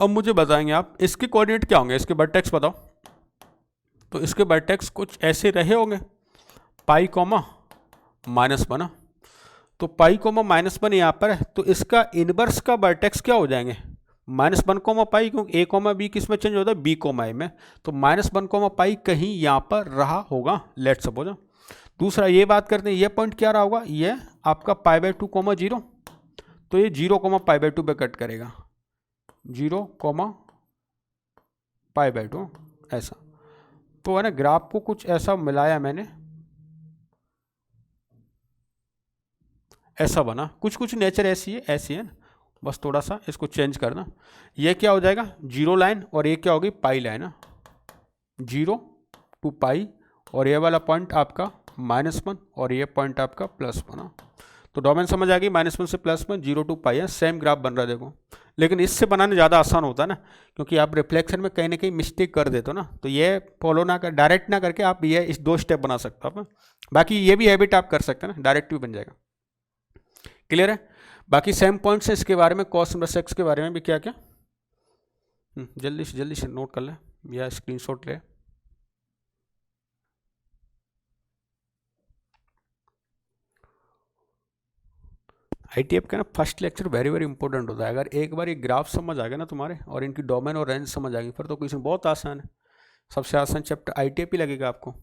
अब मुझे बताएंगे आप इसके कोऑर्डिनेट क्या होंगे, इसके वर्टेक्स बताओ। तो इसके वर्टेक्स कुछ ऐसे रहे होंगे, पाई कॉमा -1। तो पाई कॉमा -1 यहाँ पर है, तो इसका इनवर्स का वर्टेक्स क्या हो जाएंगे, -1 पाई, क्योंकि a b किस में चेंज होता है, b a में। तो -1 पाई कहीं यहाँ पर रहा होगा, लेट सपोज। दूसरा ये बात करते हैं, ये पॉइंट क्या रहा होगा, ये आपका π/2 0। तो ये 0 π/2 पे कट करेगा, 0 π/2 ऐसा। तो है ना, ग्राफ को कुछ ऐसा मिलाया मैंने, ऐसा बना। कुछ नेचर ऐसी है ना, बस थोड़ा सा इसको चेंज करना। ये क्या हो जाएगा 0 लाइन, और ये क्या होगी पाई लाइन है, 0 to पाई, और ये वाला पॉइंट आपका -1 और ये पॉइंट आपका +1। तो डोमेन समझ आ गई, -1 से +1, 0 to पाई है, सेम ग्राफ बन रहा है देखो। लेकिन इससे बनाने ज़्यादा आसान होता है ना, क्योंकि आप रिफ्लेक्शन में कहीं ना कहीं मिस्टेक कर देते हो ना। तो ये फॉलो ना कर, डायरेक्ट ना करके आप ये इस 2 स्टेप बना सकते हो आप। बाकी ये भी हैबिट आप कर सकते हैं ना, डायरेक्ट भी बन जाएगा। क्लियर है? बाकी सेम पॉइंट्स है इसके बारे में, cos इनवर्स x के बारे में भी क्या क्या, जल्दी से नोट कर ले या स्क्रीनशॉट ले। ITF का ना फर्स्ट लेक्चर वेरी इंपॉर्टेंट होता है। अगर एक बार ये ग्राफ समझ आ गया ना तुम्हारे, और इनकी डोमेन और रेंज समझ आ गई, फिर तो क्वेश्चन बहुत आसान है। सबसे आसान चैप्टर ITF ही लगेगा आपको।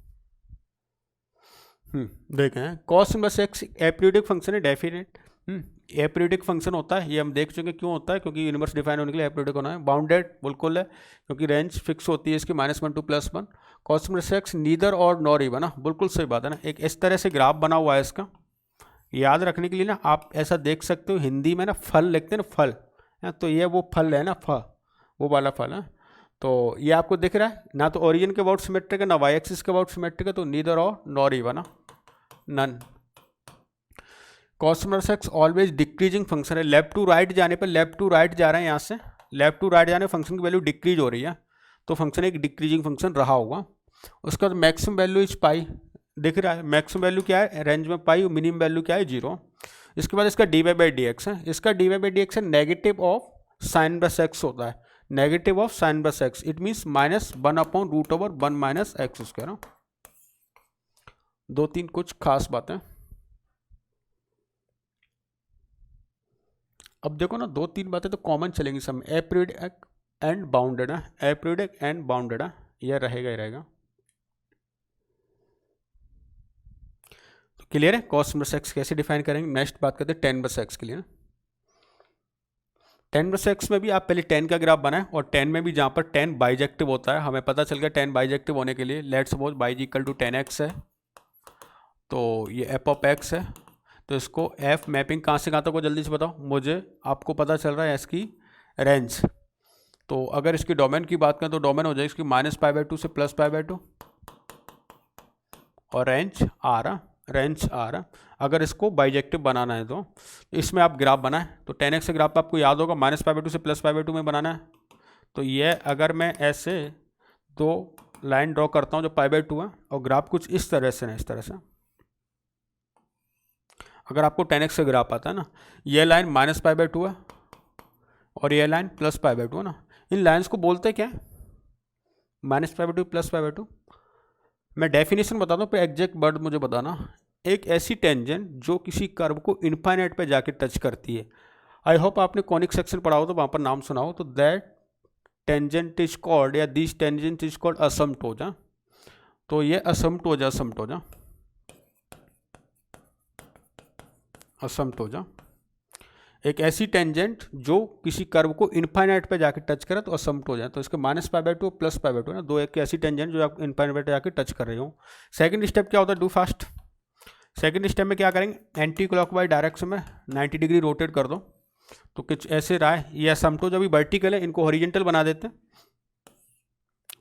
देखें, cos inverse x aperiodic function है, डेफिनेट एपीरियोडिक फंक्शन होता है। ये हम देख चुके क्यों होता है, क्योंकि यूनिवर्स डिफाइन होने के लिए एपीरियोडिक होना है। बाउंडेड बिल्कुल है, क्योंकि रेंज फिक्स होती है इसकी -1 to +1। cos inverse x neither और नॉर इवन, बिल्कुल सही बात है ना। एक इस तरह से ग्राफ बना हुआ है इसका, याद रखने के लिए ना आप ऐसा देख सकते हो, हिंदी में ना फल लिखते हैं ना, फल है, तो ये वो फल है ना, वो वाला फल है। तो ये आपको दिख रहा है ना, तो ओरिजिन के अबाउट सिमेट्रिक है ना y एक्सिस के अबाउट सिमेट्रिक है, तो नीदर और nor even, none. cos inverse x always decreasing function है, लेफ्ट टू राइट जाने पर, लेफ्ट टू राइट जा रहे हैं यहाँ से, लेफ्ट टू राइट जाने फंक्शन की वैल्यू डिक्रीज हो रही है, तो फंक्शन एक डिक्रीजिंग फंक्शन रहा होगा। उसका मैक्सिमम वैल्यू इज पाई, दिख रहा है मैक्सिमम वैल्यू क्या है रेंज में पाई, मिनिमम वैल्यू क्या है 0। इसके बाद इसका dy/dx है, इसका dy/dx है negative of sine inverse x होता है, negative of sine inverse x, it means -1/√1 - x²। 2-3 कुछ खास बातें। अब देखो ना, 2-3 बातें तो कॉमन चलेंगी सब में, एपीरियोडिक एंड बाउंडेड है, एपीरियोडिक एंड बाउंडेड है, यह रहेगा ही रहेगा। क्लियर है? cos इनवर्स x कैसे डिफाइन करेंगे, नेक्स्ट बात करते हैं tan इनवर्स x के लिए ना। tan इनवर्स x में भी आप पहले tan का ग्राफ बनाएं, और tan में भी जहाँ पर tan बाइजेक्टिव होता है, हमें पता चल गया tan बाइजेक्टिव होने के लिए let's suppose y = tan x है, तो ये f(x) है। तो इसको एफ मैपिंग कहाँ से कहाँ तक हो जल्दी से बताओ मुझे। आपको पता चल रहा है इसकी रेंज। तो अगर इसकी डोमेन की बात करें तो डोमेन हो जाएगी इसकी -π/2 से +π/2 और रेंज आर। अगर इसको बाइजेक्टिव बनाना है तो इसमें आप ग्राफ बनाएं तो 10x ग्राफ आपको याद होगा -π/2 से +π/2 में बनाना है। तो ये अगर मैं ऐसे दो लाइन ड्रॉ करता हूँ जो π/2 है और ग्राफ कुछ इस तरह से ना, इस तरह से अगर आपको 10x से ग्राफ आता है ना, ये लाइन -π/2 है और ये लाइन +π/2 है ना, इन लाइन्स को बोलते क्या है? -π/2 +π/2। मैं डेफिनेशन बताता हूँ, पर एग्जैक्ट वर्ड मुझे बताना। एक ऐसी टेंजेंट जो किसी कर्व को इनफाइनाइट पे जाके टच करती है। आई होप आपने कॉनिक सेक्शन पढ़ा हो तो वहाँ पर नाम सुना हो। तो दैट टेंजेंट इज कॉल्ड, या दिस टेंजेंट इज कॉल्ड असम्प्टोजा। तो ये असम्प्टोजा एक ऐसी टेंजेंट जो किसी कर्व को इनफाइनाइट पे जाके टच करे तो असम्प्टोजा। तो इसके -π/2 +π/2 ना, दो एक ऐसी टेंजेंट जो आप इनफाइनाइट पे जाके टच कर रहे हो। सेकंड स्टेप क्या होता है? Do fast. सेकंड स्टेप में क्या करेंगे? एंटी क्लॉकवाइज डायरेक्शन में 90 डिग्री रोटेट कर दो। तो कुछ ऐसे रहा है, ये असम्प्टोजा भी वर्टिकल है, इनको हॉरिजेंटल बना देते हैं।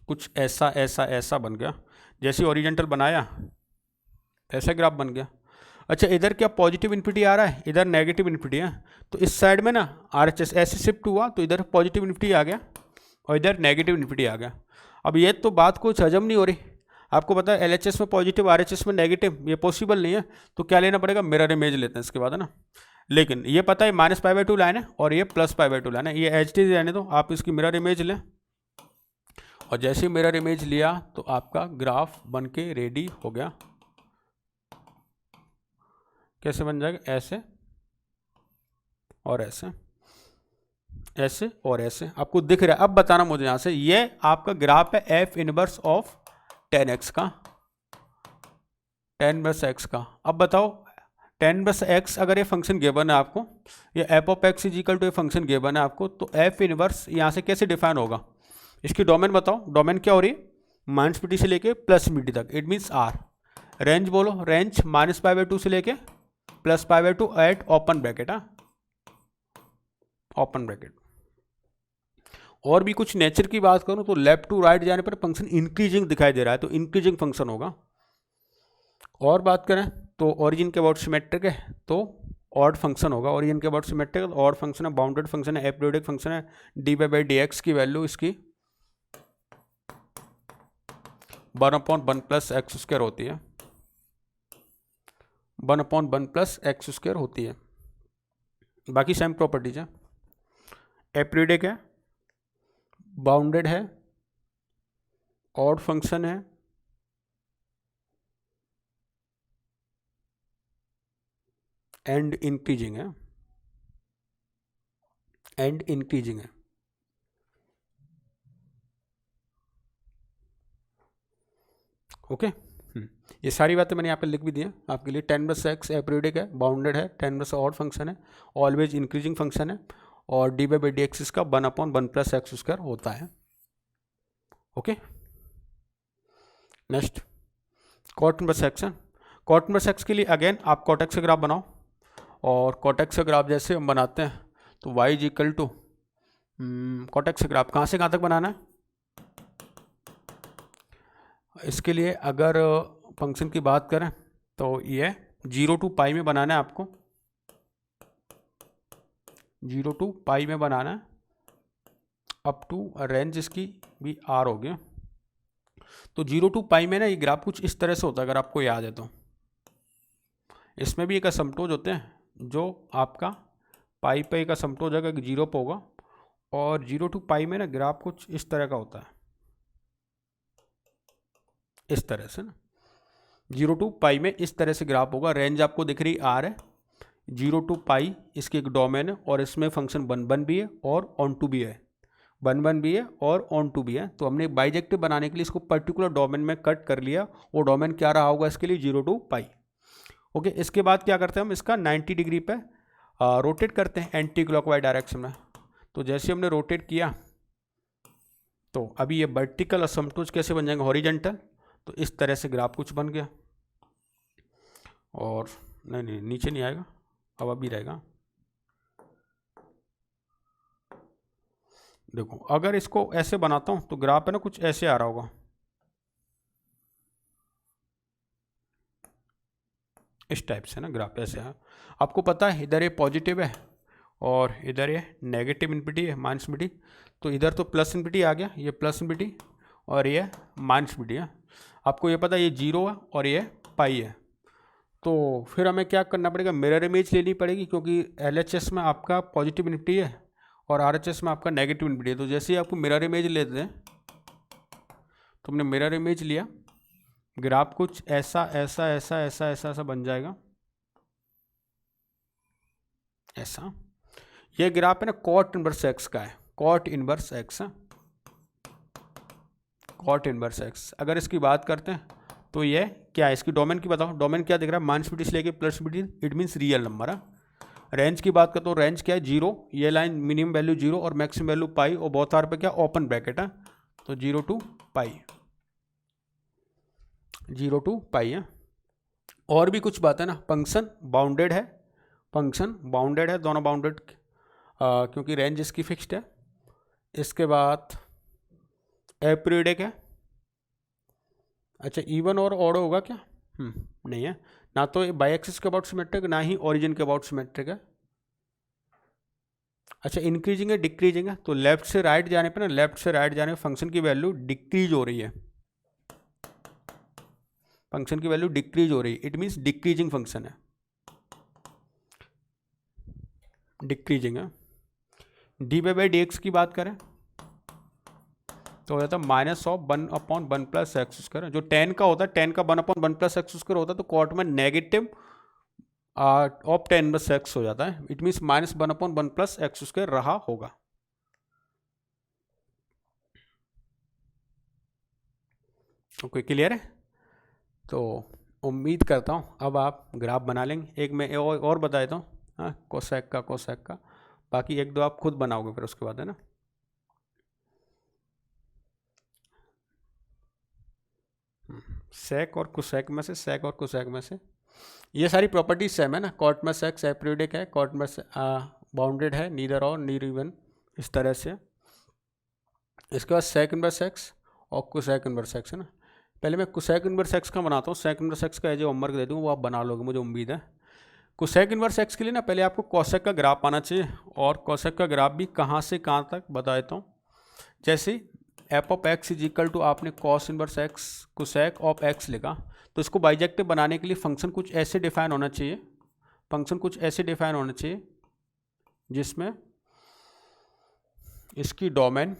कुछ ऐसा बन गया। जैसे हॉरिजेंटल बनाया ऐसा ग्राफ बन गया। अच्छा, इधर क्या पॉजिटिव इन्फिनिटी आ रहा है, इधर नेगेटिव इन्फिनिटी है। तो इस साइड में ना RHS ऐसे शिफ्ट हुआ तो इधर पॉजिटिव इन्फिनिटी आ गया और इधर नेगेटिव इन्फिनिटी आ गया। अब ये तो बात कुछ हजम नहीं हो रही। आपको पता है LHS में पॉजिटिव, RHS में नेगेटिव, ये पॉसिबल नहीं है। तो क्या लेना पड़ेगा? मिरर इमेज लेते हैं इसके बाद, है ना। लेकिन ये पता है -π/2 लाइन है और ये +π/2 लाइन है, ये HT रहने दो, आप इसकी मिरर इमेज लें। और जैसे मिरर इमेज लिया तो आपका ग्राफ बन के रेडी हो गया। कैसे बन जाएगा? ऐसे और ऐसे, ऐसे और ऐसे आपको दिख रहा है। अब बताना मुझे यहां से, ये आपका ग्राफ है F इनवर्स ऑफ 10x का, 10 इनवर्स x का। अब बताओ 10 इनवर्स x अगर ये फंक्शन गिवन है आपको, ये f of x is equal to ये फंक्शन गिवन है आपको, तो F इनवर्स यहां से कैसे डिफाइन होगा? इसकी डोमेन बताओ। डोमेन क्या हो रही है? -pt से लेके +pt तक, इट मीन्स r। रेंज बोलो, रेंज -π/2 से लेके +π/2 at open bracket, open bracket. और भी कुछ नेचर की बात करूं तो लेफ्ट टू राइट जाने पर फंक्शन इंक्रीजिंग दिखाई दे रहा है, तो इंक्रीजिंग फंक्शन होगा। और बात करें तो ओरिजिन के अबाउट सिमेट्रिक है तो ऑड फंक्शन होगा। ओरिजिन के अबाउट सिमेट्रिक तो ऑड फंक्शन है, बाउंडेड फंक्शन है, एपरियोडिक फंक्शन है। dy/dx की वैल्यू इसकी 1/1 + x² होती है, 1/1 + x² होती है। बाकी सेम प्रॉपर्टीज है। एपरियोडिक है, बाउंडेड है, ऑड फंक्शन है, एंड इंक्रीजिंग है, ओके। ये सारी बातें मैंने यहाँ पे लिख भी दी हैं आपके लिए। 10 + x एपरियोडिक है, बाउंडेड है, 10 + ऑड फंक्शन है, ऑलवेज इंक्रीजिंग फंक्शन है, और dy/dx इसका 1/1 + x² होता है। Okay, next cot inverse section. Cot inverse x के लिए अगेन आप कॉट x का ग्राफ बनाओ, और कॉट x का ग्राफ जैसे हम बनाते हैं तो y is equal to cot x का ग्राफ कहाँ से कहाँ तक बनाना है? इसके लिए अगर फंक्शन की बात करें तो ये 0 to π में बनाना है आपको, 0 to π में बनाना है, अप टू रेंज इसकी भी r हो गया। तो 0 to π में ना ये ग्राफ कुछ इस तरह से होता है, अगर आपको याद है तो। इसमें भी एक असम्प्टोज होते हैं जो आपका पाई पे एक असम्प्टोज होगा, 0 पे होगा, और 0 to π में ना ग्राफ कुछ इस तरह का होता है, इस तरह से ना 0 to π में इस तरह से ग्राफ होगा। रेंज आपको दिख रही r है, 0 to π इसकी एक डोमेन है, और इसमें फंक्शन 1 भी है और ऑन टू भी है, 1 भी है और ऑन टू भी है। तो हमने बाइजेक्टिव बनाने के लिए इसको पर्टिकुलर डोमेन में कट कर लिया। वो डोमेन क्या रहा होगा इसके लिए? 0 to π। ओके, इसके बाद क्या करते हैं हम? इसका 90 डिग्री पे रोटेट करते हैं एंटी क्लॉकवाइज डायरेक्शन में। तो जैसे हमने रोटेट किया तो अभी ये वर्टिकल असम्प्टोज कैसे बन जाएंगे? हॉरिजेंटल। तो इस तरह से ग्राफ कुछ बन गया, और नहीं नहीं नीचे नहीं आएगा, अब अभी रहेगा। देखो अगर इसको ऐसे बनाता हूँ तो ग्राफ है ना कुछ ऐसे आ रहा होगा, इस टाइप से ना ग्राफ ऐसे है। आपको पता है इधर ये पॉजिटिव है और इधर ये नेगेटिव इन्फिनिटी है, माइनस इन्फिनिटी। तो इधर तो प्लस इन्फिनिटी आ गया, ये प्लस इन्फिनिटी और ये माइनस इन्फिनिटी है। आपको ये पता है ये जीरो है और ये पाई है। तो फिर हमें क्या करना पड़ेगा, मिरर इमेज लेनी पड़ेगी, क्योंकि LHS में आपका पॉजिटिव इन्फिनिटी है और RHS में आपका नेगेटिव इन्फिनिटी है। तो जैसे ही आपको मिरर इमेज लेते हैं, तो हमने मिरर इमेज लिया, ग्राफ कुछ ऐसा ऐसा ऐसा ऐसा ऐसा ऐसा बन जाएगा, ऐसा। ये ग्राफ है ना कॉट इनवर्स एक्स का है, cot inverse x, cot inverse x. अगर इसकी बात करते हैं तो ये क्या है, इसकी डोमेन की बताओ, डोमेन क्या दिख रहा है, माइनस इन्फिनिटी से लेके plus infinity, it means real number है। रेंज की बात करते हो, रेंज क्या है, जीरो, ये लाइन मिनिमम वैल्यू जीरो और मैक्सिमम वैल्यू पाई, और बहुत आर पे क्या ओपन ब्रैकेट है, तो 0 to पाई, 0 to पाई है। और भी कुछ बात है ना, फंक्शन बाउंडेड है, फंक्शन बाउंडेड है, दोनों बाउंडेड, क्योंकि रेंज इसकी फिक्स्ड है। इसके बाद एपीरियोडिक है। अच्छा इवन और ऑड होगा क्या, नहीं है, ना तो बाई एक्सिस के अबाउट सिमेट्रिक, ना ही ओरिजिन के अबाउट सिमेट्रिक है। अच्छा इंक्रीजिंग है डिक्रीजिंग है, तो लेफ्ट से राइट जाने पे ना, लेफ्ट से राइट जाने पे फंक्शन की वैल्यू डिक्रीज हो रही है, फंक्शन की वैल्यू डिक्रीज हो रही है, इट मीन्स डिक्रीजिंग फंक्शन है, डिक्रीजिंग है। dy/dx की बात करें तो हो जाता है -1/1 + x²। जो टेन का होता है, टेन का 1/1 + x² होता है, तो कॉट में negative of tan inverse x हो जाता है, इट मीन्स -1/1 + x² रहा होगा। ओके क्लियर है। तो उम्मीद करता हूँ अब आप ग्राफ बना लेंगे। एक मैं और बता देता हूँ, हाँ कोसेक का, कोसेक का, बाकी एक दो आप खुद बनाओगे फिर उसके बाद, है ना। सेक और कुसेक में से, सेक और कुसेक में से ये सारी प्रॉपर्टीज सेम है ना, कॉट में सेक एपीरियोडिक है, कॉट में बाउंडेड है, नीदर और नीर इवन, इस तरह से। इसके बाद सेक इनवर्स एक्स और कुसेक इनवर्स एक्स है ना। पहले मैं कुसेक इनवर्स एक्स का बनाता हूँ, सेक इनवर्स एक्स का एज होमवर्क दे दूँ, वो आप बना लोगे मुझे उम्मीद है। कुसेक इनवर्स एक्स के लिए ना पहले आपको कोसेक का ग्राफ आना चाहिए, और कोसेक का ग्राफ भी कहाँ से कहाँ तक बता देता हूँ। जैसे f(x) = आपने cos inverse x cosec of x लिखा, तो इसको बाइजेक्टिव बनाने के लिए फंक्शन कुछ ऐसे डिफाइन होना चाहिए, फंक्शन कुछ ऐसे डिफाइन होना चाहिए जिसमें इसकी डोमेन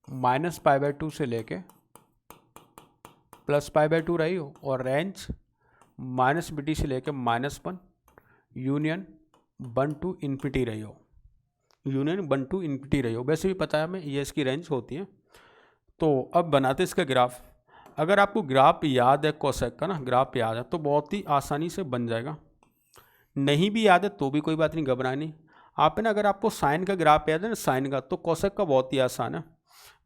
-π/2 से लेके +π/2 रही हो, और रेंज -b से लेके -1 यूनियन 1 to इन्फिनिटी रही हो, यूनियन 1 to इन्फिनिटी रही हो। वैसे भी पता है हमें ये इसकी रेंज होती है। तो अब बनाते इसका ग्राफ। अगर आपको ग्राफ याद है कोसेक का ना, ग्राफ याद है तो बहुत ही आसानी से बन जाएगा। नहीं भी याद है तो भी कोई बात नहीं, घबरानी। आप है ना, अगर आपको साइन का ग्राफ याद है ना, साइन का, तो कोसेक का बहुत ही आसान है।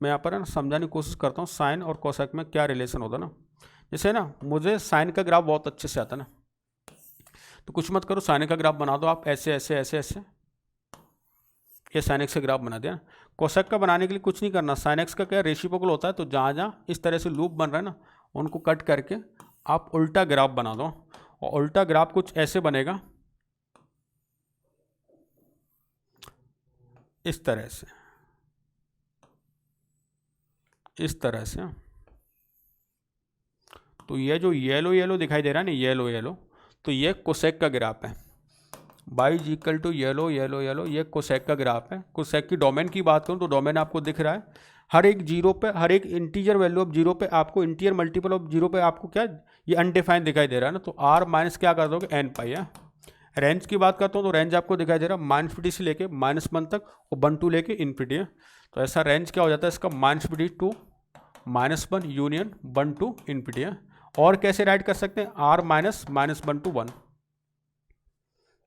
मैं यहाँ पर है ना समझाने की कोशिश करता हूँ साइन और कोसेक में क्या रिलेशन होता है ना। जैसे ना मुझे साइन का ग्राफ बहुत अच्छे से आता है ना, तो कुछ मत करो, साइन का ग्राफ बना दो आप, ऐसे ऐसे ऐसे ऐसे, ये साइन एक्स का ग्राफ बना दिया। कोसेक का बनाने के लिए कुछ नहीं करना, साइन एक्स का क्या रेसिप्रोकल होता है, तो जहाँ जहाँ इस तरह से लूप बन रहा है ना, उनको कट करके आप उल्टा ग्राफ बना दो, और उल्टा ग्राफ कुछ ऐसे बनेगा, इस तरह से, इस तरह से। तो ये जो येलो येलो दिखाई दे रहा है ना, येलो येलो, तो ये कोसेक का ग्राफ है, y येलो येलो येलो, ये कोसेक का ग्राफ है। कोसेक की डोमेन की बात करूँ तो डोमेन आपको दिख रहा है, हर एक जीरो पे, हर एक इंटीजर वैल्यू ऑफ जीरो पे आपको इंटीजर मल्टीपल ऑफ जीरो पे आपको क्या, ये अनडिफाइंड दिखाई दे रहा है ना, तो r माइनस क्या कर दोगे n पाई है। रेंज की बात करता हूँ तो रेंज आपको दिखाई दे रहा है -50 से लेके -1 तक, और 1 to लेके इन्फिनिटी है। तो ऐसा रेंज क्या हो जाता है इसका, -50 to -1 यूनियन 1 to इन्फिनिटी है। और कैसे राइट कर सकते हैं, r -1 to 1।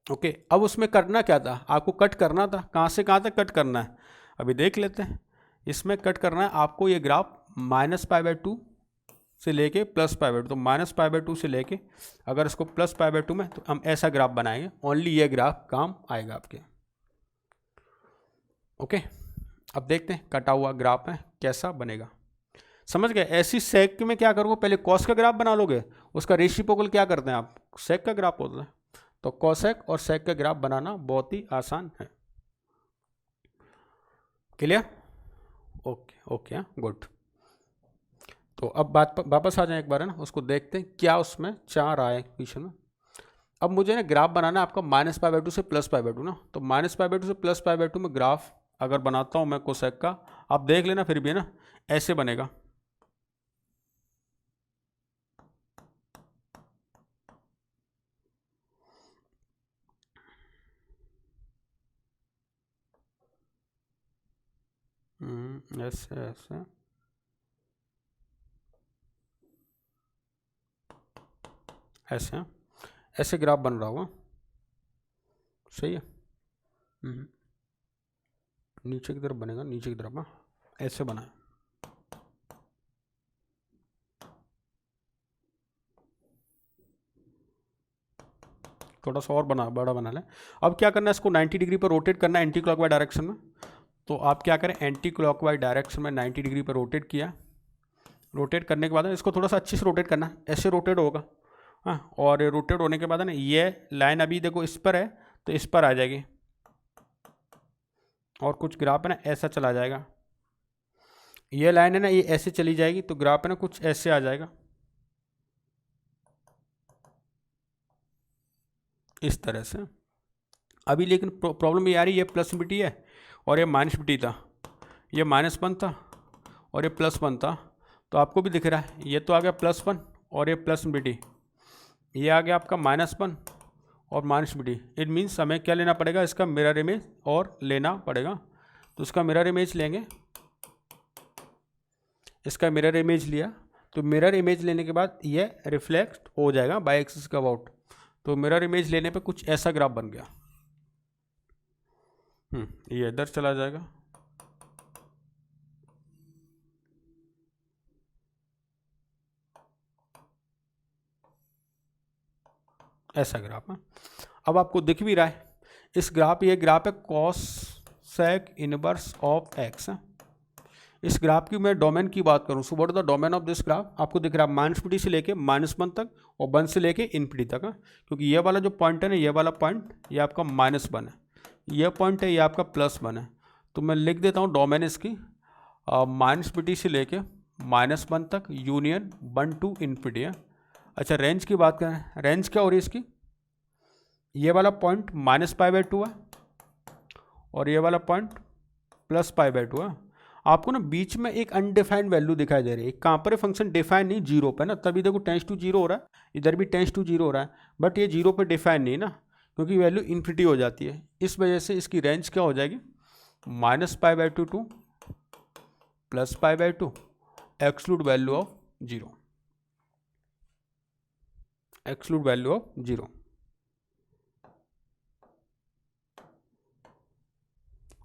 ओके अब उसमें करना क्या था, आपको कट करना था, कहाँ से कहाँ तक कट करना है अभी देख लेते हैं। इसमें कट करना है आपको ये ग्राफ -π/2 से लेके प्लस पाई बाई टू, तो माइनस पाई बाई टू से लेके अगर इसको प्लस पाई बाई टू में, तो हम ऐसा ग्राफ बनाएंगे, ओनली ये ग्राफ काम आएगा आपके। ओके, अब देखते हैं कटा हुआ ग्राफ है कैसा बनेगा। समझ गए? ऐसी सेक में क्या करोगे, पहले कॉस का ग्राफ बना लोगे, उसका रेसिप्रोकल क्या करते हैं आप, सेक का ग्राफ होता है, तो कॉसेक और सेक का ग्राफ बनाना बहुत ही आसान है। क्लियर? Okay okay, good. तो अब बात वापस आ जाए एक बार है ना, उसको देखते हैं क्या उसमें 4 आए क्वेश्चन में। अब मुझे ना ग्राफ बनाना है आपका माइनस पाई बाई टू से प्लस पाई बाई टू ना, तो माइनस पाई बाई टू से प्लस पाई बाई टू में ग्राफ अगर बनाता हूँ मैं कोसेक का, आप देख लेना फिर भी है ना, ऐसे बनेगा। ऐसे ऐसे ऐसे ऐसे ग्राफ बन रहा होगा, सही है। नीचे की तरफ बनेगा, नीचे की तरफ, हाँ ऐसे बना है। थोड़ा सा और बड़ा बना लें। अब क्या करना है, इसको 90 डिग्री पर रोटेट करना है एंटी क्लॉकवाइज डायरेक्शन में। तो आप क्या करें, एंटी क्लॉकवाइज डायरेक्शन में 90 डिग्री पर रोटेट किया। रोटेट करने के बाद इसको थोड़ा सा अच्छे से रोटेट करना है, ऐसे रोटेट होगा। हाँ, और रोटेट होने के बाद ना ये लाइन अभी देखो इस पर है, तो इस पर आ जाएगी, और कुछ ग्राफ है ना ऐसा चला जाएगा। ये लाइन है ना ये ऐसे चली जाएगी, तो ग्राफ है ना कुछ ऐसे आ जाएगा, इस तरह से। अभी लेकिन प्रॉब्लम ये आ रही है, ये प्लस बी टी है और ये माइनस बी टी था, ये -1 था और ये +1 था, तो आपको भी दिख रहा है ये तो आ गया +1 और ये प्लस बी टी, ये आ गया आपका -1 और minus B T. It means हमें क्या लेना पड़ेगा, इसका मिरर इमेज और लेना पड़ेगा। तो इसका मिरर इमेज लेंगे, इसका मिरर इमेज लिया, तो मिरर इमेज लेने के बाद ये रिफ्लेक्ट हो जाएगा बाई एक्सिस का अबाउट। तो मिरर इमेज लेने पे कुछ ऐसा ग्राफ बन गया। ये इधर चला जाएगा, ऐसा ग्राफ है। अब आपको दिख भी रहा है इस ग्राफ, ये ग्राफ है cosec inverse of x. इस ग्राफ की मैं डोमेन की बात करूं, so what is the domain of this graph, आपको दिख रहा है -p से लेके -1 तक और 1 से लेके ∞ तक है। क्योंकि ये वाला जो पॉइंट है ना, ये वाला पॉइंट ये आपका -1 है, ये पॉइंट है ये आपका +1 है। तो मैं लिख देता हूँ डोमेन इसकी -p से लेके -1 तक यूनियन 1 to ∞ है। अच्छा, रेंज की बात करें, रेंज क्या हो रही है इसकी, ये वाला पॉइंट -π/2 है और ये वाला पॉइंट +π/2 है। आपको ना बीच में एक अनडिफाइंड वैल्यू दिखाई दे रही है, कहाँ पर फंक्शन डिफाइन नहीं, 0 पे ना, तभी देखो टेंस टू 0 हो रहा है, इधर भी टेंस टू 0 हो रहा है, बट ये 0 पे डिफाइन नहीं ना, क्योंकि वैल्यू इन्फिनिटी हो जाती है। इस वजह से इसकी रेंज क्या हो जाएगी, -π/2 to +π/2 exclude value of 0, exclude value of 0।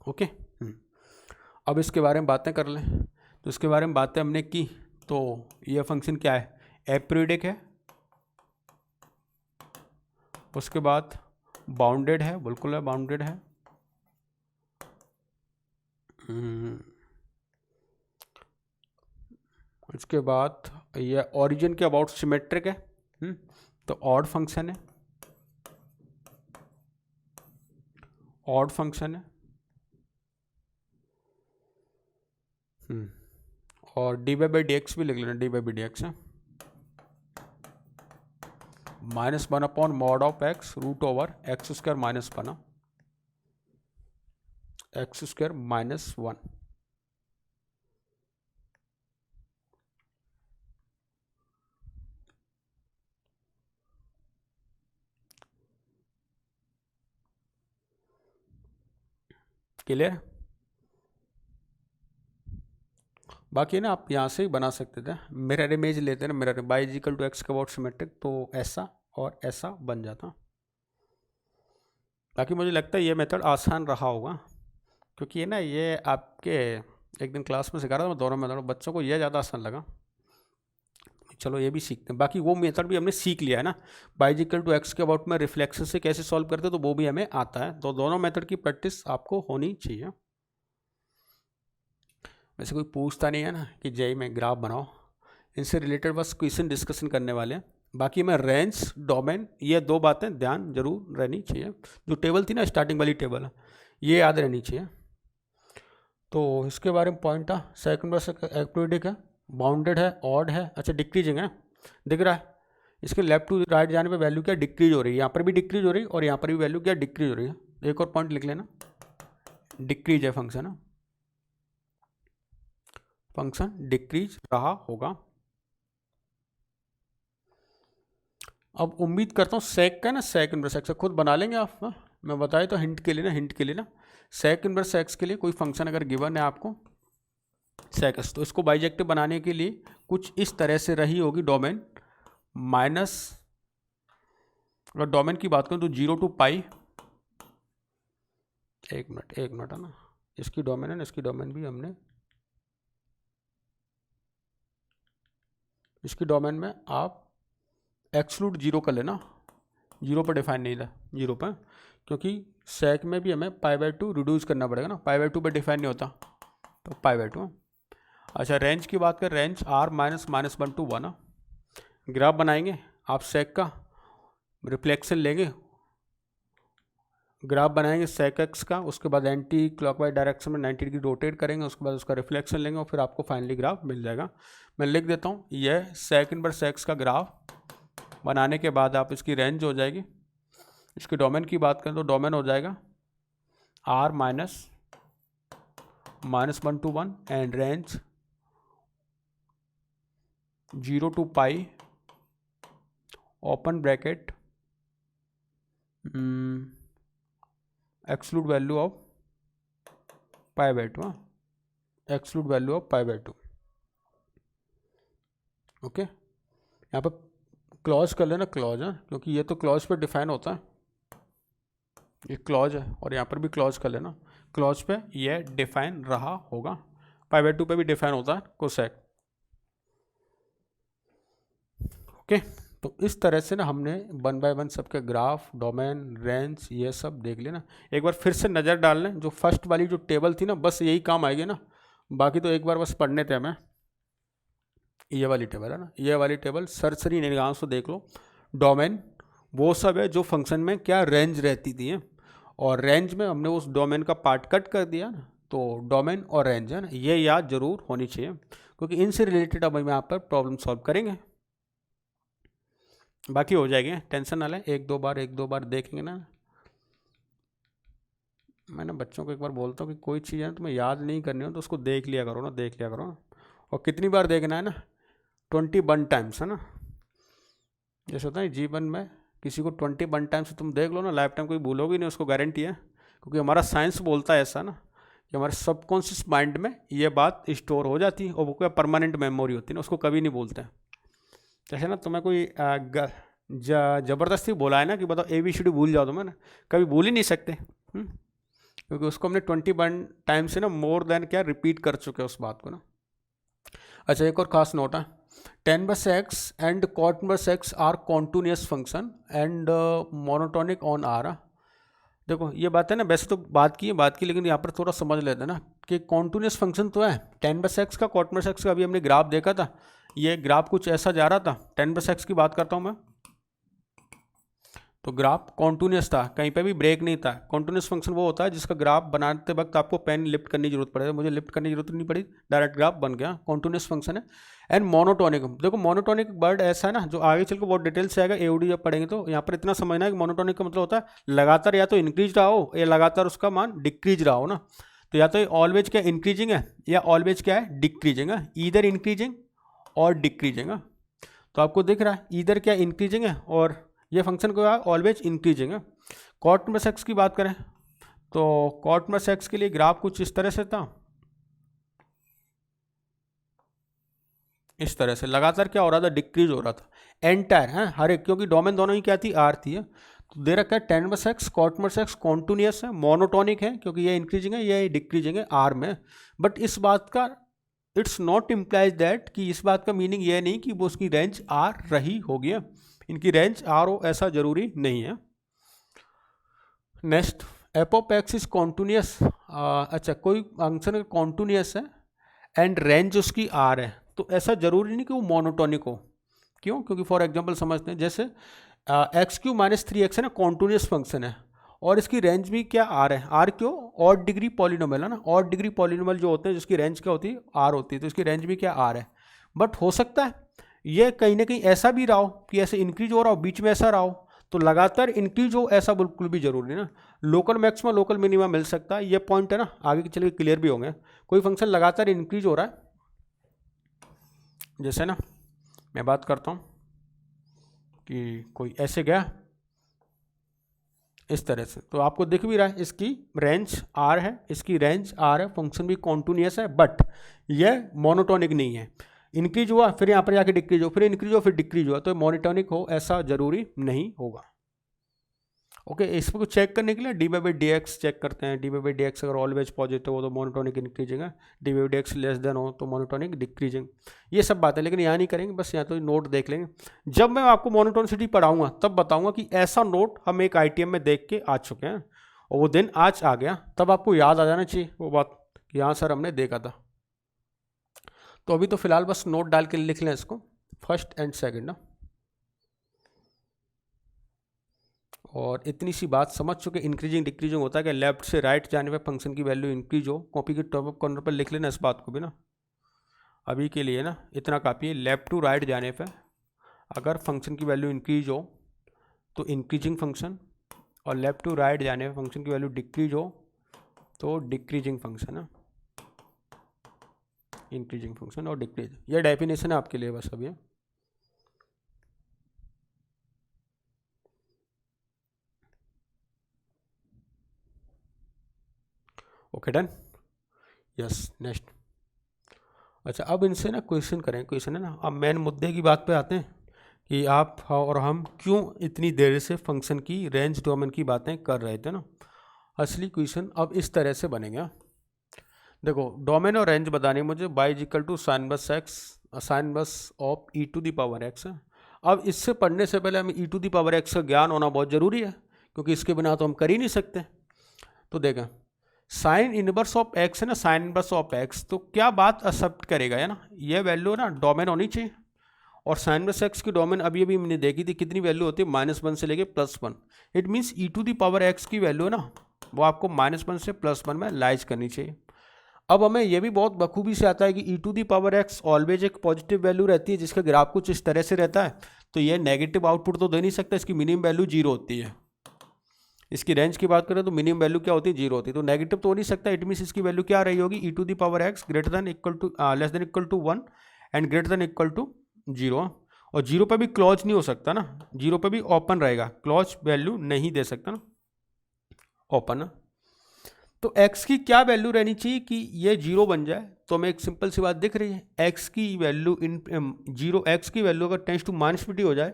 Okay, अब इसके बारे में बातें कर लें। तो इसके बारे में बातें हमने की, तो ये फंक्शन क्या है, एपरियोडिक है, उसके बाद बाउंडेड है, बिल्कुल है बाउंडेड है, उसके बाद ये ओरिजिन के अबाउट सिमेट्रिक है, तो ऑड फंक्शन है, ऑड फंक्शन है, और dy/dx भी लिख लेना, dy/dx है -1/mod(x) √x² -1 x² -1। क्लियर? बाकी ना आप यहाँ से ही बना सकते थे, मिरर इमेज लेते हैं ना, मिरर y = x के अबाउट सिमेट्रिक, तो ऐसा और ऐसा बन जाता। बाकी मुझे लगता है ये मेथड आसान रहा होगा, क्योंकि ये ना ये आपके एक दिन क्लास में सिखा रहा था मैं, दोनों मेथड, बच्चों को ये ज़्यादा आसान लगा, चलो ये भी सीखते हैं। बाकी वो मेथड भी हमने सीख लिया है ना, बाइजिकल टू एक्स के अबाउट में रिफ्लेक्शन से कैसे सॉल्व करते हैं, तो वो भी हमें आता है। तो दोनों मेथड की प्रैक्टिस आपको होनी चाहिए। वैसे कोई पूछता नहीं है ना कि जेई में ग्राफ बनाओ, इनसे रिलेटेड बस क्वेश्चन डिस्कशन करने वाले हैं। बाकी में रेंज, डोमेन, ये दो बातें ध्यान जरूर रहनी चाहिए। जो टेबल थी ना, स्टार्टिंग वाली टेबल, ये याद रहनी चाहिए। तो इसके बारे में पॉइंट था, सेकंड बस एक्टिविटी है, बाउंडेड है, ऑड है, अच्छा डिक्रीजिंग है, दिख रहा है। इसके लेफ्ट टू राइट जाने पे वैल्यू क्या डिक्रीज हो रही है, यहाँ पर भी डिक्रीज हो रही है और यहाँ पर भी वैल्यू क्या डिक्रीज हो रही है। एक और पॉइंट लिख लेना, डिक्रीज है फंक्शन, है फंक्शन डिक्रीज रहा होगा। अब उम्मीद करता हूँ सेक का ना, सेक इनवर्स एक्स खुद बना लेंगे आप। मैं बताया तो हिंट के लिए ना, हिंट के लिए ना, सेक इनवर्स एक्स के लिए कोई फंक्शन अगर गिवन है आपको सेक एक्स, तो इसको बाइजेक्टिव बनाने के लिए कुछ इस तरह से रही होगी डोमेन माइनस, अगर डोमेन की बात करूँ तो 0 to पाई, एक मिनट है ना, इसकी डोमेन है ना, इसकी डोमेन भी हमने, इसकी डोमेन में आप एक्सक्लूड 0 कर लेना, 0 पर डिफाइन नहीं था, 0 पर, क्योंकि सेक में भी हमें π/2 रिड्यूस करना पड़ेगा ना, π/2 पर डिफाइन नहीं होता, तो π/2। अच्छा रेंज की बात कर, रेंज r -(-1 to 1), ग्राफ बनाएंगे आप सेक का, रिफ्लेक्शन लेंगे, ग्राफ बनाएंगे सेक एक्स का, उसके बाद एंटी क्लॉकवाइज डायरेक्शन में 90 डिग्री रोटेट करेंगे, उसके बाद उसका रिफ्लेक्शन लेंगे और फिर आपको फाइनली ग्राफ मिल जाएगा। मैं लिख देता हूँ, यह सेक इनवर्स एक्स का ग्राफ बनाने के बाद आप इसकी रेंज हो जाएगी। इसकी डोमेन की बात करें तो डोमेन हो जाएगा r -(-1 to 1) and range 0 to पाई, open bracket, exclude value of π/2, exclude value of π/2। Okay, यहाँ पर क्लॉज कर लेना, क्लॉज है, क्योंकि ये तो क्लॉज पे डिफाइन होता है, ये क्लॉज है, और यहाँ पर भी क्लॉज कर लेना, क्लॉज पे ये डिफाइन रहा होगा, π/2 पे भी डिफाइन होता है कोसेक। ओके, तो इस तरह से ना हमने 1 by 1 सबके ग्राफ, डोमेन, रेंज, ये सब देख लेना। एक बार फिर से नज़र डाल लें, जो फर्स्ट वाली जो टेबल थी ना, बस यही काम आएगी ना, बाकी तो एक बार बस पढ़ने थे हमें। ये वाली टेबल है ना, ये वाली टेबल सरसरी निगाह से देख लो। डोमेन वो सब है जो फंक्शन में क्या रेंज रहती थी, और रेंज में हमने उस डोमेन का पार्ट कट कर दिया ना, तो डोमेन और रेंज है ना, ये याद जरूर होनी चाहिए, क्योंकि इनसे रिलेटेड अब हम यहाँ पर प्रॉब्लम सॉल्व करेंगे, बाकी हो जाएंगे, टेंशन ना लें, एक दो बार देखेंगे ना। मैं ना बच्चों को एक बार बोलता हूँ कि कोई चीज़ है ना तुम्हें याद नहीं करनी हो तो उसको देख लिया करो ना, और कितनी बार देखना है ना, 21 टाइम्स, है ना। जैसे होता है जीवन में किसी को 21 टाइम्स तुम देख लो ना, लाइफ टाइम कोई भूलोगे नहीं, उसको गारंटी है, क्योंकि हमारा साइंस बोलता है ऐसा ना, कि हमारे सबकॉन्शियस माइंड में ये बात स्टोर हो जाती है, और वो क्या परमानेंट मेमोरी होती है ना, उसको कभी नहीं भूलते हैं। जैसे ना तुम्हें कोई ज़बरदस्ती बोला है ना कि बताओ ABCD भूल जाओ, तुम्हें ना कभी भूल ही नहीं सकते, क्योंकि उसको हमने 21 टाइम से ना मोर देन क्या रिपीट कर चुके हैं उस बात को ना। अच्छा एक और खास नोट है, tan by x and cot by x are continuous function and monotonic on R। देखो ये बात है ना, वैसे तो बात की लेकिन यहाँ पर थोड़ा समझ लेते हैं ना कि कॉन्टिन्यूस फंक्शन तो है tan by x का, cot by x का अभी हमने ग्राफ देखा था, ये ग्राफ कुछ ऐसा जा रहा था, tan by x की बात करता हूँ मैं, तो ग्राफ कॉन्टिन्यूस था, कहीं पे भी ब्रेक नहीं था। कॉन्टिन्यूस फंक्शन वो होता है जिसका ग्राफ बनाते वक्त आपको पेन लिफ्ट करने की जरूरत पड़े, मुझे लिफ्ट करने की जरूरत नहीं पड़ी, डायरेक्ट ग्राफ बन गया, कॉन्टिन्यूस फंक्शन है। एंड मोनोटोनिक, देखो मोनोटोनिक वर्ड ऐसा है ना जो आगे चल के बहुत डिटेल से आएगा, AOD जब पढ़ेंगे तो यहाँ पर इतना समझना है कि मोनोटोनिक का मतलब होता है लगातार या तो इंक्रीज रहा हो या लगातार उसका मान डिक्रीज रहा हो ना, तो या तो ऑलवेज क्या इंक्रीजिंग है या ऑलवेज क्या है डिक्रीजिंग है, ईदर इंक्रीजिंग और डिक्रीजिंग है। तो आपको दिख रहा है ईदर क्या इंक्रीजिंग है और ये फंक्शन को ऑलवेज इंक्रीजिंग है। cot by x की बात करें तो cot by x के लिए ग्राफ कुछ इस तरह से था, इस तरह से लगातार क्या हो रहा था, डिक्रीज हो रहा था एंटायर है हर एक, क्योंकि डोमेन दोनों ही क्या थी, R थी। तो दे रखा है tan by x, cot by x continuous है, मोनोटोनिक है क्योंकि ये इंक्रीजिंग है, ये डिक्रीजिंग है R में। बट इस बात का इट्स नॉट इम्प्लाइज दैट कि इस बात का मीनिंग ये नहीं कि वो उसकी रेंज आर रही होगी, इनकी रेंज आर हो ऐसा जरूरी नहीं है। Next, F of x is continuous. अच्छा, कोई फंक्शन कॉन्टिन्यूस है एंड रेंज उसकी आर है, तो ऐसा जरूरी नहीं कि वो मोनोटोनिक हो। क्यों? क्योंकि फॉर एग्जांपल समझते हैं, जैसे एक्स क्यू माइनस 3x है ना, कॉन्टिन्यूस फंक्शन है और इसकी रेंज भी क्या आर है। आर क्यों? ऑड डिग्री पॉलिनोमियल है ना, ऑड डिग्री पॉलिनोमियल जो होते हैं जिसकी रेंज क्या होती है, आर होती है, तो इसकी रेंज भी क्या आर है। बट हो सकता है ये कहीं ना कहीं ऐसा भी रहा हो कि ऐसे इंक्रीज हो रहा हो, बीच में ऐसा रहा हो, तो लगातार इंक्रीज हो ऐसा बिल्कुल भी जरूरी ना। लोकल मैक्सिमा लोकल मिनिमा मिल सकता है, ये पॉइंट है ना, आगे चल के क्लियर भी होंगे। कोई फंक्शन लगातार इंक्रीज हो रहा है, जैसे ना मैं बात करता हूँ कि कोई ऐसे गया इस तरह से, तो आपको दिख भी रहा है इसकी रेंज आर है, इसकी रेंज आर है, फंक्शन भी कॉन्टिन्यूस है, बट यह मोनोटोनिक नहीं है। इंक्रीज हुआ फिर यहाँ पर जाके डिक्रीज हो, फिर इंक्रीज हो फिर डिक्रीज हुआ, तो मोनोटोनिक हो ऐसा जरूरी नहीं होगा। ओके, इसको चेक करने के लिए d by d x check करते हैं। डी बाई डी एक्स अगर ऑलवेज पॉजिटिव हो तो मोनोटोनिक इंक्रीजिंग है, d by d x less than हो तो मोनोटोनिक डिक्रीजिंग। ये सब बातें लेकिन यहाँ नहीं करेंगे, बस यहाँ तो नोट देख लेंगे। जब मैं आपको मोनोटोनिसिटी पढ़ाऊंगा तब बताऊंगा कि ऐसा नोट हम एक ITM में देख के आ चुके हैं और वो दिन आज आ गया, तब आपको याद आ जाना चाहिए वो बात कि हाँ सर हमने देखा था। तो अभी तो फिलहाल बस नोट डाल के लिख लें इसको, फर्स्ट एंड सेकेंड ना। और इतनी सी बात समझ चुके, इंक्रीजिंग डिक्रीजिंग होता है कि लेफ्ट से राइट जाने पे फंक्शन की वैल्यू इंक्रीज हो। कॉपी के टॉप अप कॉर्नर पर लिख लेना इस बात को भी ना, अभी के लिए ना इतना काफ़ी है। लेफ्ट टू राइट जाने पे अगर फंक्शन की वैल्यू इंक्रीज हो तो इंक्रीजिंग फंक्शन, और लेफ्ट टू राइट जाने पे फंक्शन की वैल्यू डिक्रीज हो तो डिक्रीजिंग फंक्शन है, इंक्रीजिंग फंक्शन और डिक्रीज। यह डेफिनेशन है आपके लिए बस अभी। Okay done, yes next. अच्छा, अब इनसे ना क्वेश्चन करें, क्वेश्चन है ना। अब मेन मुद्दे की बात पे आते हैं कि आप और हम क्यों इतनी देर से फंक्शन की रेंज डोमेन की बातें कर रहे थे ना। असली क्वेश्चन अब इस तरह से बनेगा। देखो, डोमेन और रेंज बताने मुझे y इक्वल टू साइन बस एक्स, साइन बस of e to the power x है। अब इससे पढ़ने से पहले हमें e to the power x का ज्ञान होना बहुत ज़रूरी है, क्योंकि इसके बिना तो हम कर ही नहीं सकते। तो देखें, साइन इनवर्स ऑफ एक्स है ना, साइन इनवर्स ऑफ एक्स, तो क्या बात एक्सेप्ट करेगा है ना, ये वैल्यू ना डोमेन होनी चाहिए। और साइन इनवर्स एक्स की डोमेन अभी अभी मैंने देखी थी, कितनी वैल्यू होती है, -1 से लेके +1। It means e to the power x की वैल्यू है ना, वो आपको -1 से +1 में लाइज करनी चाहिए। अब हमें यह भी बहुत बखूबी से आता है कि e to the power x always एक पॉजिटिव वैल्यू रहती है, जिसका ग्राफ कुछ इस तरह से रहता है, तो ये नेगेटिव आउटपुट तो दे नहीं सकता, इसकी मिनिमम वैल्यू 0 होती है। इसकी रेंज की बात करें तो मिनिमम वैल्यू क्या होती है, 0 होती है, तो नेगेटिव तो हो नहीं सकता। इट मीन्स इसकी वैल्यू क्या रही होगी, e to the power x greater than equal to less than equal to 1 and greater than equal to 0। और 0 पर भी क्लोज नहीं हो सकता ना, 0 पर भी ओपन रहेगा, क्लोज वैल्यू नहीं दे सकता ना, ओपन। तो x की क्या वैल्यू रहनी चाहिए कि ये 0 बन जाए। तो हमें एक सिंपल सी बात दिख रही है, x की वैल्यू इन 0, x की वैल्यू अगर टेंस टू -∞ हो जाए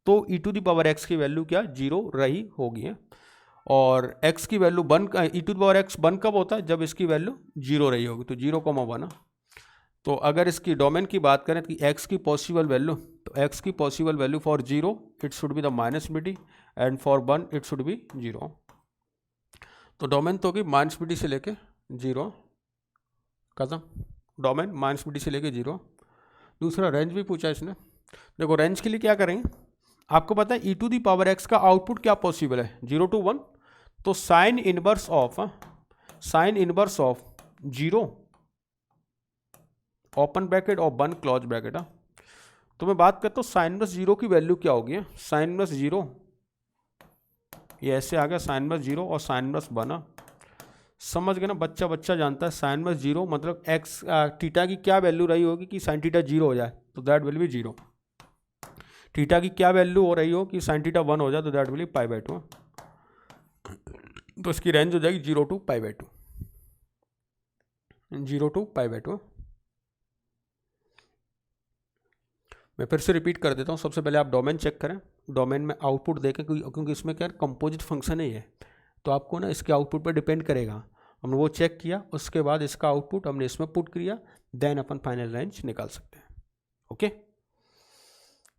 तो e to the power x की वैल्यू क्या 0 रही होगी। और x की value 1, e to the power x 1 कब होता है, जब इसकी वैल्यू 0 रही होगी, तो 0,1। तो अगर इसकी डोमेन की बात करें कि x की पॉसिबल वैल्यू, तो x की possible value for 0 it should be the -∞ and for 1 it should be 0। तो डोमेन तो होगी -∞ से लेके 0, खत्म। डोमेन -∞ से लेके 0। दूसरा रेंज भी पूछा इसने। देखो, रेंज के लिए क्या करेंगे, आपको पता है e to the power x का आउटपुट क्या पॉसिबल है, 0 to 1। तो sine inverse of 0 open bracket और 1 क्लोज ब्रैकेट। तो मैं बात करता हूँ साइन इनवर्स 0 की वैल्यू क्या होगी। साइन इनवर्स 0 ये ऐसे आ गया, साइन इनवर्स 0 और साइन इनवर्स 1। समझ गए ना, बच्चा बच्चा जानता है। साइन इनवर्स 0 मतलब एक्स थीटा की क्या वैल्यू रही होगी कि साइन थीटा 0 हो जाए, तो दैट विल बी 0। थीटा की क्या वैल्यू हो रही हो कि साइन थीटा 1 हो जाए, तो दैट विल बी π/2। तो इसकी रेंज हो जाएगी 0 to π/2, 0 to π/2। मैं फिर से रिपीट कर देता हूँ। सबसे पहले आप डोमेन चेक करें, डोमेन में आउटपुट देखें, क्योंकि इसमें क्या कंपोजिट फंक्शन है ये, तो आपको ना इसके आउटपुट पर डिपेंड करेगा। हमने वो चेक किया, उसके बाद इसका आउटपुट हमने इसमें पुट किया, देन अपन फाइनल रेंज निकाल सकते हैं। ओके,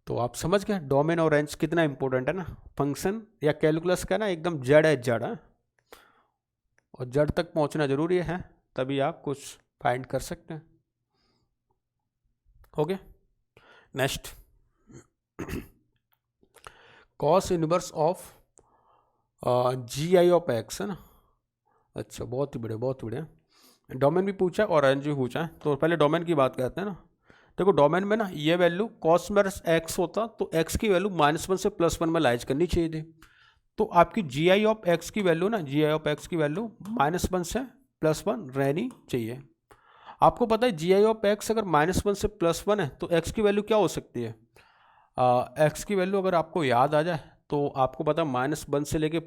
तो आप समझ गए डोमेन और रेंज कितना इंपॉर्टेंट है ना। फंक्शन या कैलकुलस का ना एकदम जड़ है, जड़ है, और जड़ तक पहुंचना जरूरी है, तभी आप कुछ फाइंड कर सकते हैं। Okay, next cos inverse of G I of x है ना। अच्छा, बहुत ही बढ़िया, बहुत बढ़िया। डोमेन भी पूछा और रेंज भी पूछा है, तो पहले डोमेन की बात करते हैं ना। देखो डोमेन में ना ये वैल्यू कॉस इनवर्स एक्स होता तो एक्स की वैल्यू -1 से +1 में लाइज करनी चाहिए थी। तो आपकी जी आई ऑफ एक्स की वैल्यू ना, जी आई ऑफ एक्स की वैल्यू -1 से +1 रहनी चाहिए। आपको पता है जी आई ऑफ एक्स अगर -1 से +1 है तो एक्स की वैल्यू क्या हो सकती है। एक्स की वैल्यू अगर आपको याद आ जाए तो आपको पता है -1 से लेके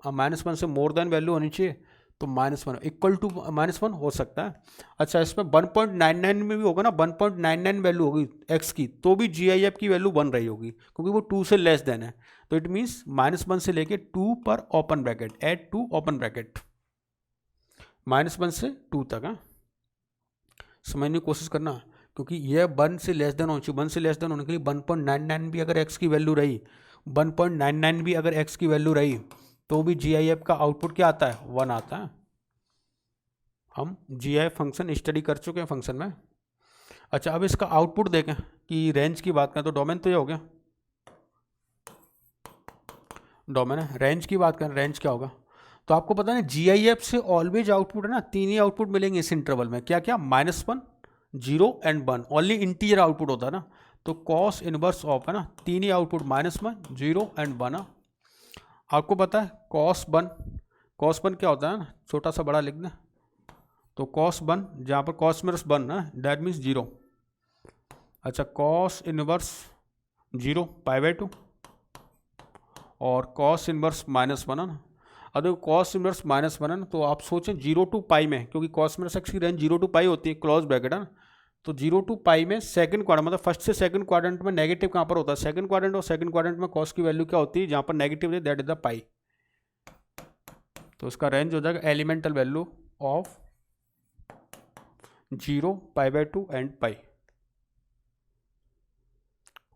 -1 से मोर देन वैल्यू होनी चाहिए, तो -1 इक्वल टू -1 हो सकता है। अच्छा, इसमें 1.99 में भी होगा ना, 1.99 वैल्यू होगी एक्स की, तो भी जी आई एफ की वैल्यू बन रही होगी क्योंकि वो 2 से लेस देन है। तो इट मीन्स -1 से लेके 2 पर open bracket, add 2 open bracket, -1 से 2 तक। हाँ, समझने की कोशिश करना, क्योंकि यह 1 से लेस देन होनी चाहिए। 1 से लेस देन होने के लिए 1.99 भी अगर एक्स की वैल्यू रही, 1.99 भी अगर एक्स की वैल्यू रही, तो भी जी आई एफ का आउटपुट क्या आता है, 1 आता है। हम जी आई एफ फंक्शन स्टडी कर चुके हैं फंक्शन में। अच्छा, अब इसका आउटपुट देखें कि रेंज की बात करें तो डोमेन तो ये हो गया, डोमेन है। रेंज की बात करें, रेंज क्या होगा, तो आपको पता है जी आई एफ से ऑलवेज आउटपुट है ना, 3 ही आउटपुट मिलेंगे इस इंटरवल में। क्या क्या, -1, 0 एंड 1, ओनली इंटीजर आउटपुट होता है ना। तो कॉस इनवर्स ऑफ है ना, 3 ही आउटपुट, -1, 0 एंड 1। आपको पता है कॉस 1 क्या होता है ना, छोटा सा बड़ा लिख दें, तो कॉस 1 जहाँ पर कॉस इनवर्स 1 ना, डैट मीन्स 0। अच्छा, कॉस इनवर्स 0 π/2 और कॉस इनवर्स -1 है ना। अब देखो कॉस इनवर्स -1 है ना, तो आप सोचें 0 to π में, क्योंकि कॉस इनवर्स एक्स की रेंज 0 to π होती है, क्लोज ब्रैकेट है ना। तो 0 to π में सेकंड क्वाड्रेंट, मतलब फर्स्ट से सेकंड क्वाड्रेंट में नेगेटिव कहाँ पर होता है, सेकंड क्वाड्रेंट, और सेकंड क्वाड्रेंट में कॉस की वैल्यू क्या होती है, जहाँ पर नेगेटिव है दैट इज द पाई। तो उसका रेंज हो जाएगा एलिमेंटल वैल्यू ऑफ 0 π/2 एंड पाई।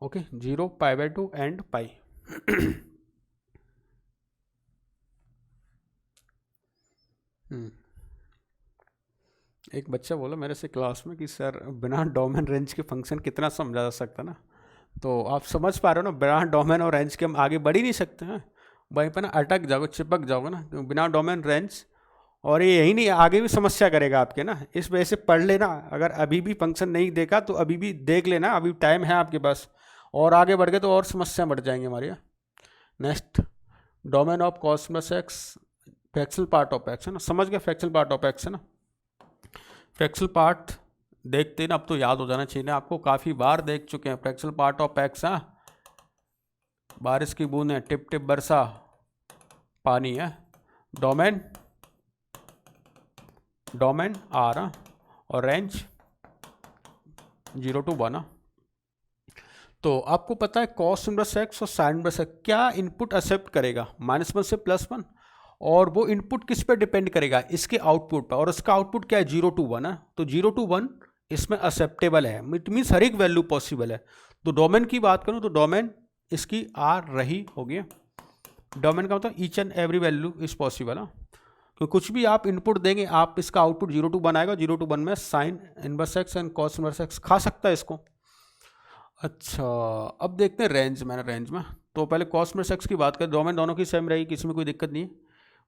ओके, 0 π/2 एंड पाई। एक बच्चा बोला मेरे से क्लास में कि सर बिना डोमेन रेंज के फंक्शन कितना समझा जा सकता ना। तो आप समझ पा रहे हो ना, बिना डोमेन और रेंज के हम आगे बढ़ ही नहीं सकते हैं, वहीं पर ना अटक जाओगे, चिपक जाओगे ना, तो बिना डोमेन रेंज। और ये यही नहीं, आगे भी समस्या करेगा आपके ना, इस वजह से पढ़ लेना। अगर अभी भी फंक्शन नहीं देखा तो अभी भी देख लेना, अभी टाइम है आपके पास, और आगे बढ़ गए तो और समस्या बढ़ जाएंगी हमारी। Next, domain of cos plus x, fractional part of x है ना, समझ गए फ्रैक्शनल पार्ट ऑफ एक्स है ना। फ्रैक्शनल पार्ट देखते ना, अब तो याद हो जाना चाहिए ना आपको, काफ़ी बार देख चुके हैं फ्रैक्शनल पार्ट ऑफ एक्स। हाँ, बारिश की बूंदें, टिप टिप बरसा पानी है, डोमेन आर, और रेंज 0 to 1। तो आपको पता है कॉस इनवर्स एक्स और साइन इनवर्स एक्स क्या इनपुट एक्सेप्ट करेगा, -1 से +1, और वो इनपुट किस पे डिपेंड करेगा, इसके आउटपुट पर, और इसका आउटपुट क्या है 0 to 1 है। तो 0 to 1 इसमें एक्सेप्टेबल है, इट मीन्स हर एक वैल्यू पॉसिबल है। तो डोमेन की बात करूँ तो डोमेन इसकी आर रही होगी। डोमेन का मतलब each and every value is possible है, तो कुछ भी आप इनपुट देंगे आप इसका आउटपुट 0 to 1 आएगा। 0 to 1 में sign inverse x and cos inverse x खा सकता है इसको। अच्छा, अब देखते हैं रेंज में, रेंज में तो पहले कॉस इनवर्स एक्स की बात करें, डोमेन दोनों की सेम रहेगी, किसी में कोई दिक्कत नहीं है।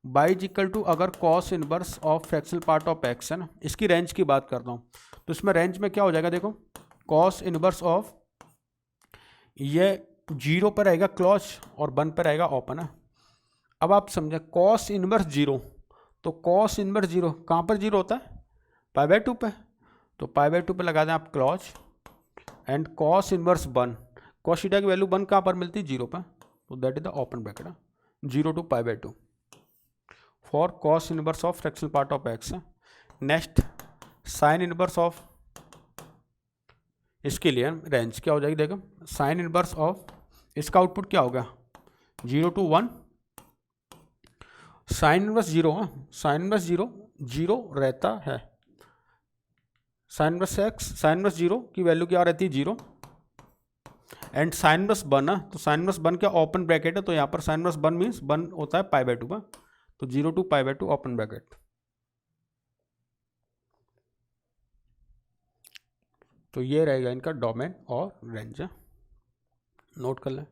बाई इक्वल टू अगर cos inverse of fractional part of x है ना, इसकी रेंज की बात करता हूँ, तो इसमें रेंज में क्या हो जाएगा, देखो कॉस इनवर्स ऑफ, ये 0 पर रहेगा क्लोज और 1 पर रहेगा ओपन है। अब आप समझे कॉस इनवर्स 0, तो कॉस इनवर्स 0 कहाँ पर 0 होता है, π/2 पे, तो π/2 पे लगा दें आप close, and cos inverse 1, cos theta की वैल्यू 1 कहाँ पर मिलती है 0 पर, तो that is the open bracket 0 to π/2 for cos inverse of fractional part of x. Next, sine inverse of, इसके लिए रेंज क्या हो जाएगी, देखो साइन इनवर्स ऑफ, इसका आउटपुट क्या होगा 0 to 1, sine inverse 0, sine inverse 0 रहता है, sine inverse x, sine inverse zero की वैल्यू क्या रहती है, zero, and sine inverse one है, तो साइन इनवर्स वन क्या ओपन ब्रैकेट है, तो यहाँ पर sine inverse one means one होता है पाई बाय टू का, तो 0 to pi by two open bracket. तो ये रहेगा इनका डोमेन और रेंज, नोट कर लें।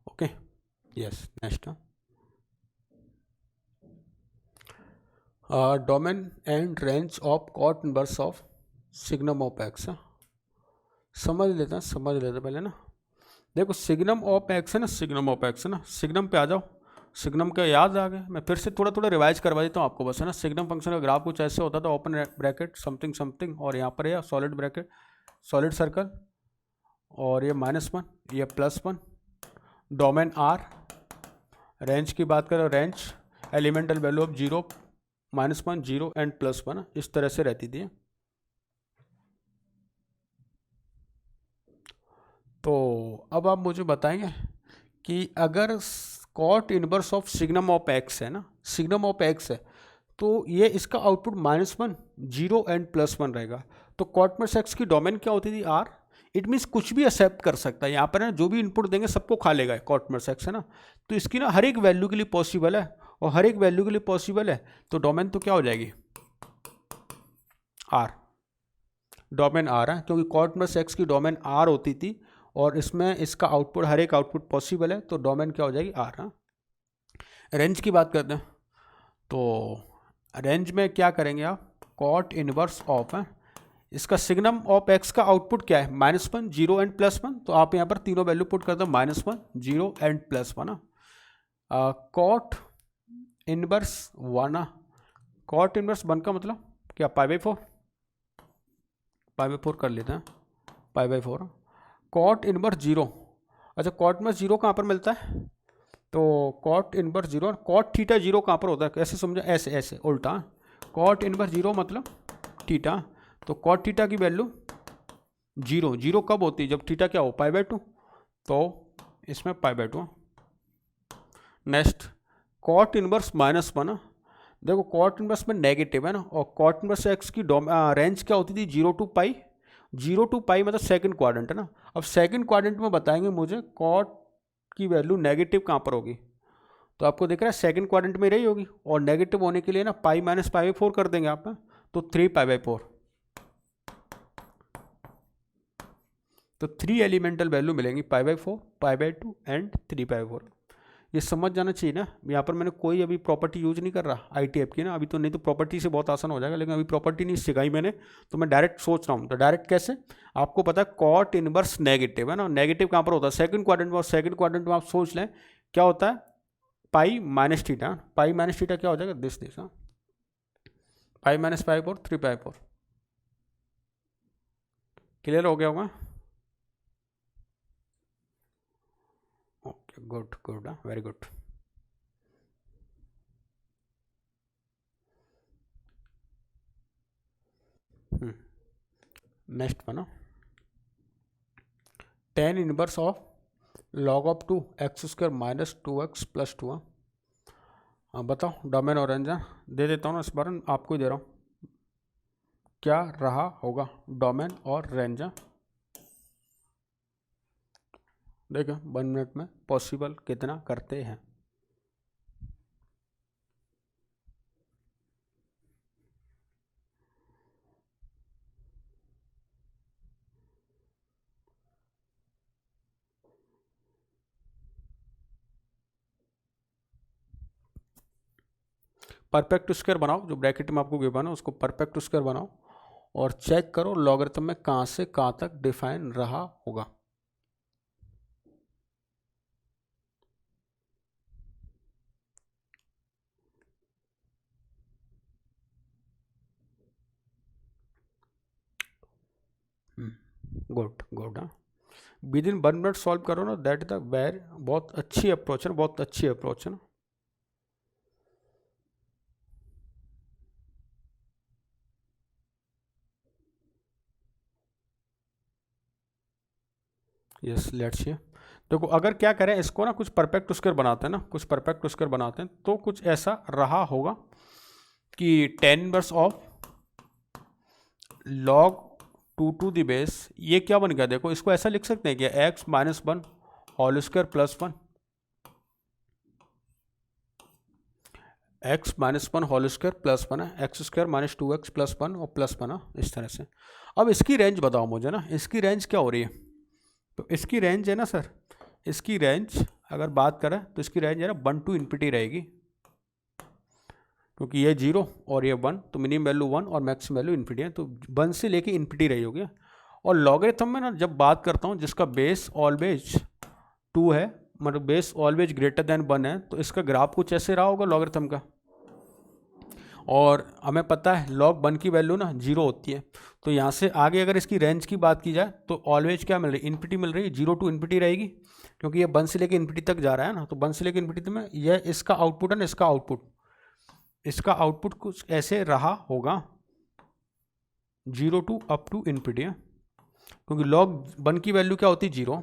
Okay, yes, next domain and range of cot inverse of signum of x. समझ लेते हैं पहले ना। देखो सिग्नम ऑफ एक्स है ना, सिग्नम ऑफ एक्स है ना, सिग्नम पे आ जाओ। सिग्नम का याद आ गया, मैं फिर से थोड़ा थोड़ा रिवाइज करवा देता हूँ आपको बस, है ना। सिग्नम फंक्शन का ग्राफ कुछ ऐसे होता था, ओपन ब्रैकेट समथिंग समथिंग, और यहाँ पर यह सॉलिड ब्रैकेट सॉलिड सर्कल, और ये -1, ये +1, डोमेन आर। रेंज की बात करें, range elemental value of 0, -1, 0 and +1, इस तरह से रहती थी। तो अब आप मुझे बताएंगे कि अगर cot inverse of signum of x है ना, सिग्नम ऑफ एक्स है, तो ये इसका आउटपुट -1, 0 एंड +1 रहेगा। तो कॉट इनवर्स एक्स की डोमेन क्या होती थी, आर। इट मीन्स कुछ भी एक्सेप्ट कर सकता है, यहाँ पर है जो भी इनपुट देंगे सबको खा लेगा कॉट इनवर्स एक्स, है ना। तो इसकी ना हर एक वैल्यू के लिए पॉसिबल है, और हर एक वैल्यू के लिए पॉसिबल है, तो डोमेन तो क्या हो जाएगी, आर। डोमेन आर है, क्योंकि कॉट इनवर्स एक्स की डोमेन आर होती थी, और इसमें इसका आउटपुट हर एक आउटपुट पॉसिबल है, तो डोमेन क्या हो जाएगी, आर। हाँ, रेंज की बात करते हैं, तो रेंज में क्या करेंगे आप, कॉट इनवर्स ऑफ है, इसका सिग्नम ऑफ एक्स का आउटपुट क्या है, -1, 0 एंड +1, तो आप यहाँ पर तीनों वैल्यू पुट कर दो, -1, 0 and +1। Cot inverse 1, cot inverse 1 का मतलब क्या, π/4, π/4 कर लेते हैं, π/4। कॉट इनवर्स 0, अच्छा कॉट इनवर्स 0 कहाँ पर मिलता है, तो कॉट इनवर्स 0, कॉट थीटा 0 कहाँ पर होता है, कैसे समझो, ऐसे ऐसे उल्टा, कॉट इनवर्स 0 मतलब थीटा, तो कॉट थीटा की वैल्यू 0, 0 कब होती है, जब थीटा क्या हो, π/2, तो इसमें π/2। नेक्स्ट कॉट इनवर्स -1, देखो कॉट इनवर्स में नेगेटिव है ना, और कॉट इनवर्स एक्स की रेंज क्या होती थी, 0 to पाई, 0 to पाई मतलब सेकंड क्वाड्रेंट है ना। अब सेकंड क्वाड्रेंट में बताएंगे मुझे कॉट की वैल्यू नेगेटिव कहाँ पर होगी, तो आपको दिख रहा है सेकंड क्वाड्रेंट में रही होगी, और नेगेटिव होने के लिए ना पाई - π/4 कर देंगे आप, तो 3π/4, तो 3 एलिमेंटल वैल्यू मिलेंगी, π/4, π/2 एंड 3π/4। ये समझ जाना चाहिए ना। यहाँ पर मैंने कोई अभी प्रॉपर्टी यूज नहीं कर रहा ITF की ना, अभी तो, नहीं तो प्रॉपर्टी से बहुत आसान हो जाएगा, लेकिन अभी प्रॉपर्टी नहीं सिखाई मैंने, तो मैं डायरेक्ट सोच रहा हूँ। तो डायरेक्ट कैसे, आपको पता है कॉट इनवर्स नेगेटिव है ना, नेगेटिव कहाँ पर होता है, सेकंड क्वाड्रेंट में, और सेकंड क्वाड्रेंट में आप सोच लें क्या होता है, पाई -θ, पाई -θ क्या हो जाएगा, दिस पाई - π/4, 3π/4। क्लियर हो गया होगा, okay, good good, very good. Next बना, tan inverse of log of 2 x² - 2x + 2। हाँ बताओ, डोमेन और रेंज दे देता हूँ ना, इस बार आपको ही दे रहा हूँ, क्या रहा होगा डोमेन और रेंज। देखो 1 मिनट में पॉसिबल कितना करते हैं। परफेक्ट स्क्वायर बनाओ, जो ब्रैकेट में आपको गिवन है उसको परफेक्ट स्क्वायर बनाओ, और चेक करो लॉगरिथम में कहाँ से कहाँ तक डिफाइन रहा होगा। गुड गुड, हाँ, विद इन 1 मिनट सॉल्व करो ना, दैट इज द वेरी, बहुत अच्छी अप्रोच है, बहुत अच्छी अप्रोच है ना। Yes let's see. देखो अगर क्या करें इसको ना कुछ परफेक्ट स्क्वायर बनाते हैं ना, कुछ परफेक्ट स्क्वायर बनाते हैं तो कुछ ऐसा रहा होगा कि 10 inverse of log 2 to the base, ये क्या बन गया देखो, इसको ऐसा लिख सकते हैं कि x minus 1 whole square plus 1, x minus 1 whole square plus 1 है, x square minus 2x plus 1 और प्लस 1 इस तरह से। अब इसकी रेंज बताओ मुझे ना, इसकी रेंज क्या हो रही है? तो इसकी रेंज है ना सर, इसकी रेंज अगर बात करें तो इसकी रेंज है ना 1 टू इन्फिनिटी रहेगी, क्योंकि ये 0 और ये 1, तो मिनिमम वैल्यू 1 और मैक्सिमम वैल्यू इन्फिनिटी है, तो 1 से लेके इन्फिनिटी रही होगी। और लॉगरिथम में ना जब बात करता हूँ जिसका बेस ऑलवेज 2 है, मतलब बेस ऑलवेज ग्रेटर देन 1 है, तो इसका ग्राफ कुछ ऐसे रहा होगा लॉगरिथम का। और हमें पता है लॉग 1 की वैल्यू ना 0 होती है, तो यहाँ से आगे अगर इसकी रेंज की बात की जाए तो ऑलवेज क्या मिल रही है, इन्फिनिटी मिल रही है, 0 टू इन्फिनिटी रहेगी, क्योंकि ये 1 से लेकर इन्फिनिटी तक जा रहा है ना, तो 1 से लेकर इन्फिनिटी में यह इसका आउटपुट है ना, इसका आउटपुट कुछ ऐसे रहा होगा 0 टू अप टू इन्फिनिटी, क्योंकि log 1 की वैल्यू क्या होती है 0।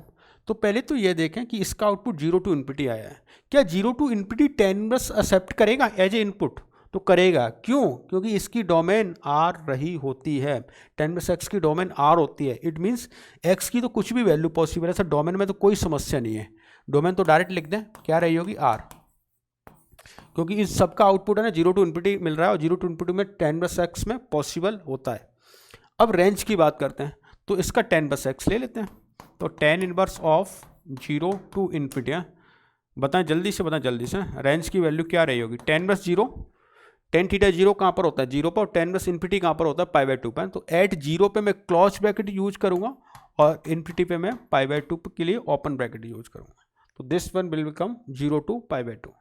तो पहले तो ये देखें कि इसका आउटपुट 0 टू इन्फिनिटी आया है, क्या 0 टू इन्फिनिटी 10 इनवर्स एक्सेप्ट करेगा एज ए इनपुट? तो करेगा, क्यों? क्योंकि इसकी डोमेन आर रही होती है, 10 इनवर्स एक्स की डोमेन आर होती है। इट मीन्स एक्स की तो कुछ भी वैल्यू पॉसिबल है सर, डोमेन में तो कोई समस्या नहीं है, डोमेन तो डायरेक्ट लिख दें, क्या रही होगी आर, क्योंकि इस सबका आउटपुट है ना 0 टू इन्फिनिटी मिल रहा है, और 0 टू इन्फिनिटी में 10 इनवर्स एक्स में पॉसिबल होता है। अब रेंज की बात करते हैं, तो इसका 10 इनवर्स एक्स ले लेते हैं, तो 10 इनवर्स ऑफ 0 टू इन्फिनिटी, बताएं जल्दी से, रेंज की वैल्यू क्या रही होगी? 10 इनवर्स 0, टेन थीटा 0 कहाँ पर होता है 0 पर, और 10 इनवर्स इन्फिनिटी कहाँ पर होता है π/2 पर। तो एट 0 पे मैं क्लोज ब्रैकेट यूज करूंगा, और इन्फिनिटी पे मैं π/2 के लिए ओपन ब्रैकेट यूज करूंगा, तो this one will become 0 to π/2।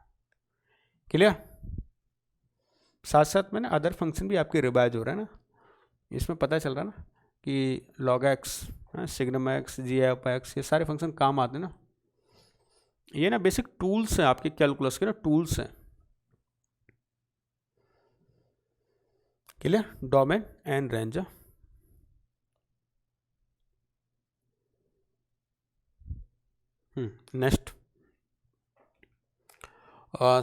Clear? साथ साथ में ना अदर फंक्शन भी आपके रिवाइज हो रहा है ना, इसमें पता चल रहा है ना कि log x, signum x, g(x), ये सारे फंक्शन काम आते हैं ना। ये ना बेसिक टूल्स हैं आपके कैलकुलस के ना, टूल्स हैं। Clear? Domain and range. Next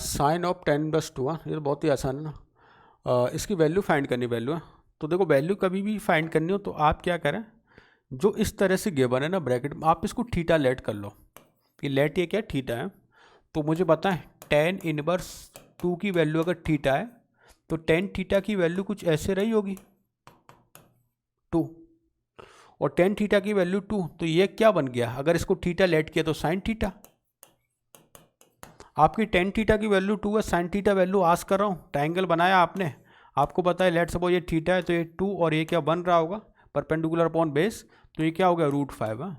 sine of 10/2, ये तो बहुत ही आसान है ना। इसकी वैल्यू फाइंड करनी, वैल्यू है, तो देखो वैल्यू कभी भी फाइंड करनी हो तो आप क्या करें, जो इस तरह से गिवन है ना ब्रैकेट में, आप इसको थीटा लेट कर लो, कि लेट ये क्या थीटा है, तो मुझे बताएं 10 इनवर्स 2 की वैल्यू अगर थीटा है तो 10 थीटा की वैल्यू कुछ ऐसे रही होगी 2, और 10 थीटा की वैल्यू 2, तो ये क्या बन गया, अगर इसको थीटा लेट किया तो साइन थीटा। आपकी 10 थीटा की वैल्यू 2 है, साइन थीटा वैल्यू आस कर रहा हूँ, ट्रायंगल बनाया आपने, आपको पता है लेट सपोज ये थीटा है, तो ये 2 और ये क्या बन रहा होगा परपेंडिकुलर अपॉन बेस, तो ये क्या हो गया √5 है।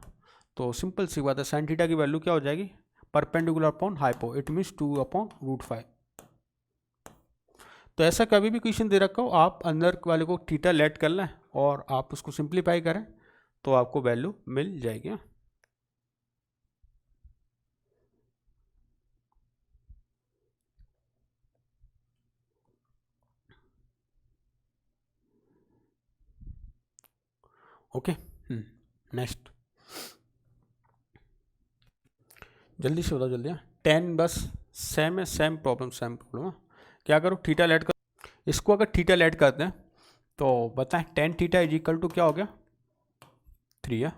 तो सिंपल सी बात है, साइन थीटा की वैल्यू क्या हो जाएगी perpendicular upon hypo, it means 2/√5। तो ऐसा कभी भी क्वेश्चन दे रखा हो, आप अंदर वाले को थीटा लेट कर लें और आप उसको सिंप्लीफाई करें तो आपको वैल्यू मिल जाएगी। ओके, नेक्स्ट जल्दी से बताओ, जल्दी। 10 बस सेम है, सेम प्रॉब्लम। क्या करो, थीटा लेट कर, इसको अगर थीटा लेट करते हैं तो बताएं 10 थीटा इज इक्वल टू क्या हो गया 3 है,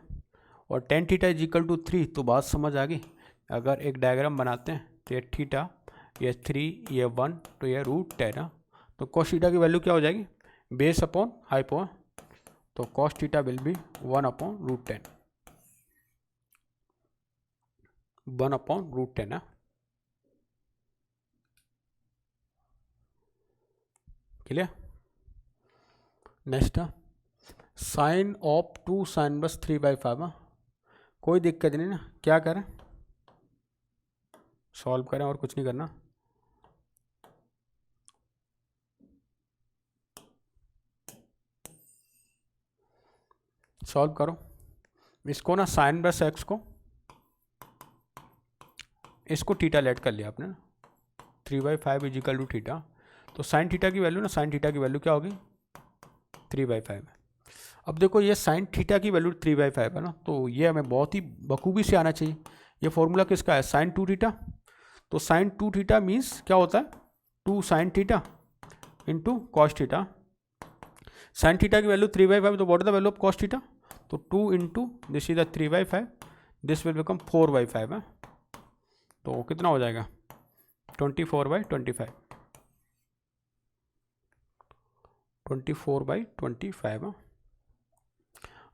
और 10 थीटा इज इक्वल टू 3, तो बात समझ आ गई। अगर एक डायग्राम बनाते हैं तो ये थीटा, ये 3, ये 1, तो ये √10 है, तो कॉस थीटा की वैल्यू क्या हो जाएगी बेस अपॉन हाइपो, तो कॉस थीटा विल बी 1/√10, 1/√10 है। Clear? Next sine of 2 sine बस 3/5, कोई दिक्कत नहीं ना, क्या करें सॉल्व करें और कुछ नहीं करना। सॉल्व करो इसको ना, साइन बस एक्स को, इसको थीटा लेट कर लिया आपने ना, 3/5 इज इक्वल टू थीटा, तो साइन थीटा की वैल्यू ना, साइन थीटा की वैल्यू क्या होगी 3/5 है। अब देखो ये साइन थीटा की वैल्यू 3/5 है ना, तो ये हमें बहुत ही बखूबी से आना चाहिए। ये फॉर्मूला किसका है, साइन 2 थीटा। तो साइन 2 थीटा मीन्स क्या होता है, 2 sine theta into cos theta. Sine theta की वैल्यू 3/5, तो what is the value of cos theta, तो 2 into this is the 3/5, this will become 4/5 है। तो कितना हो जाएगा 24/25, 24/25।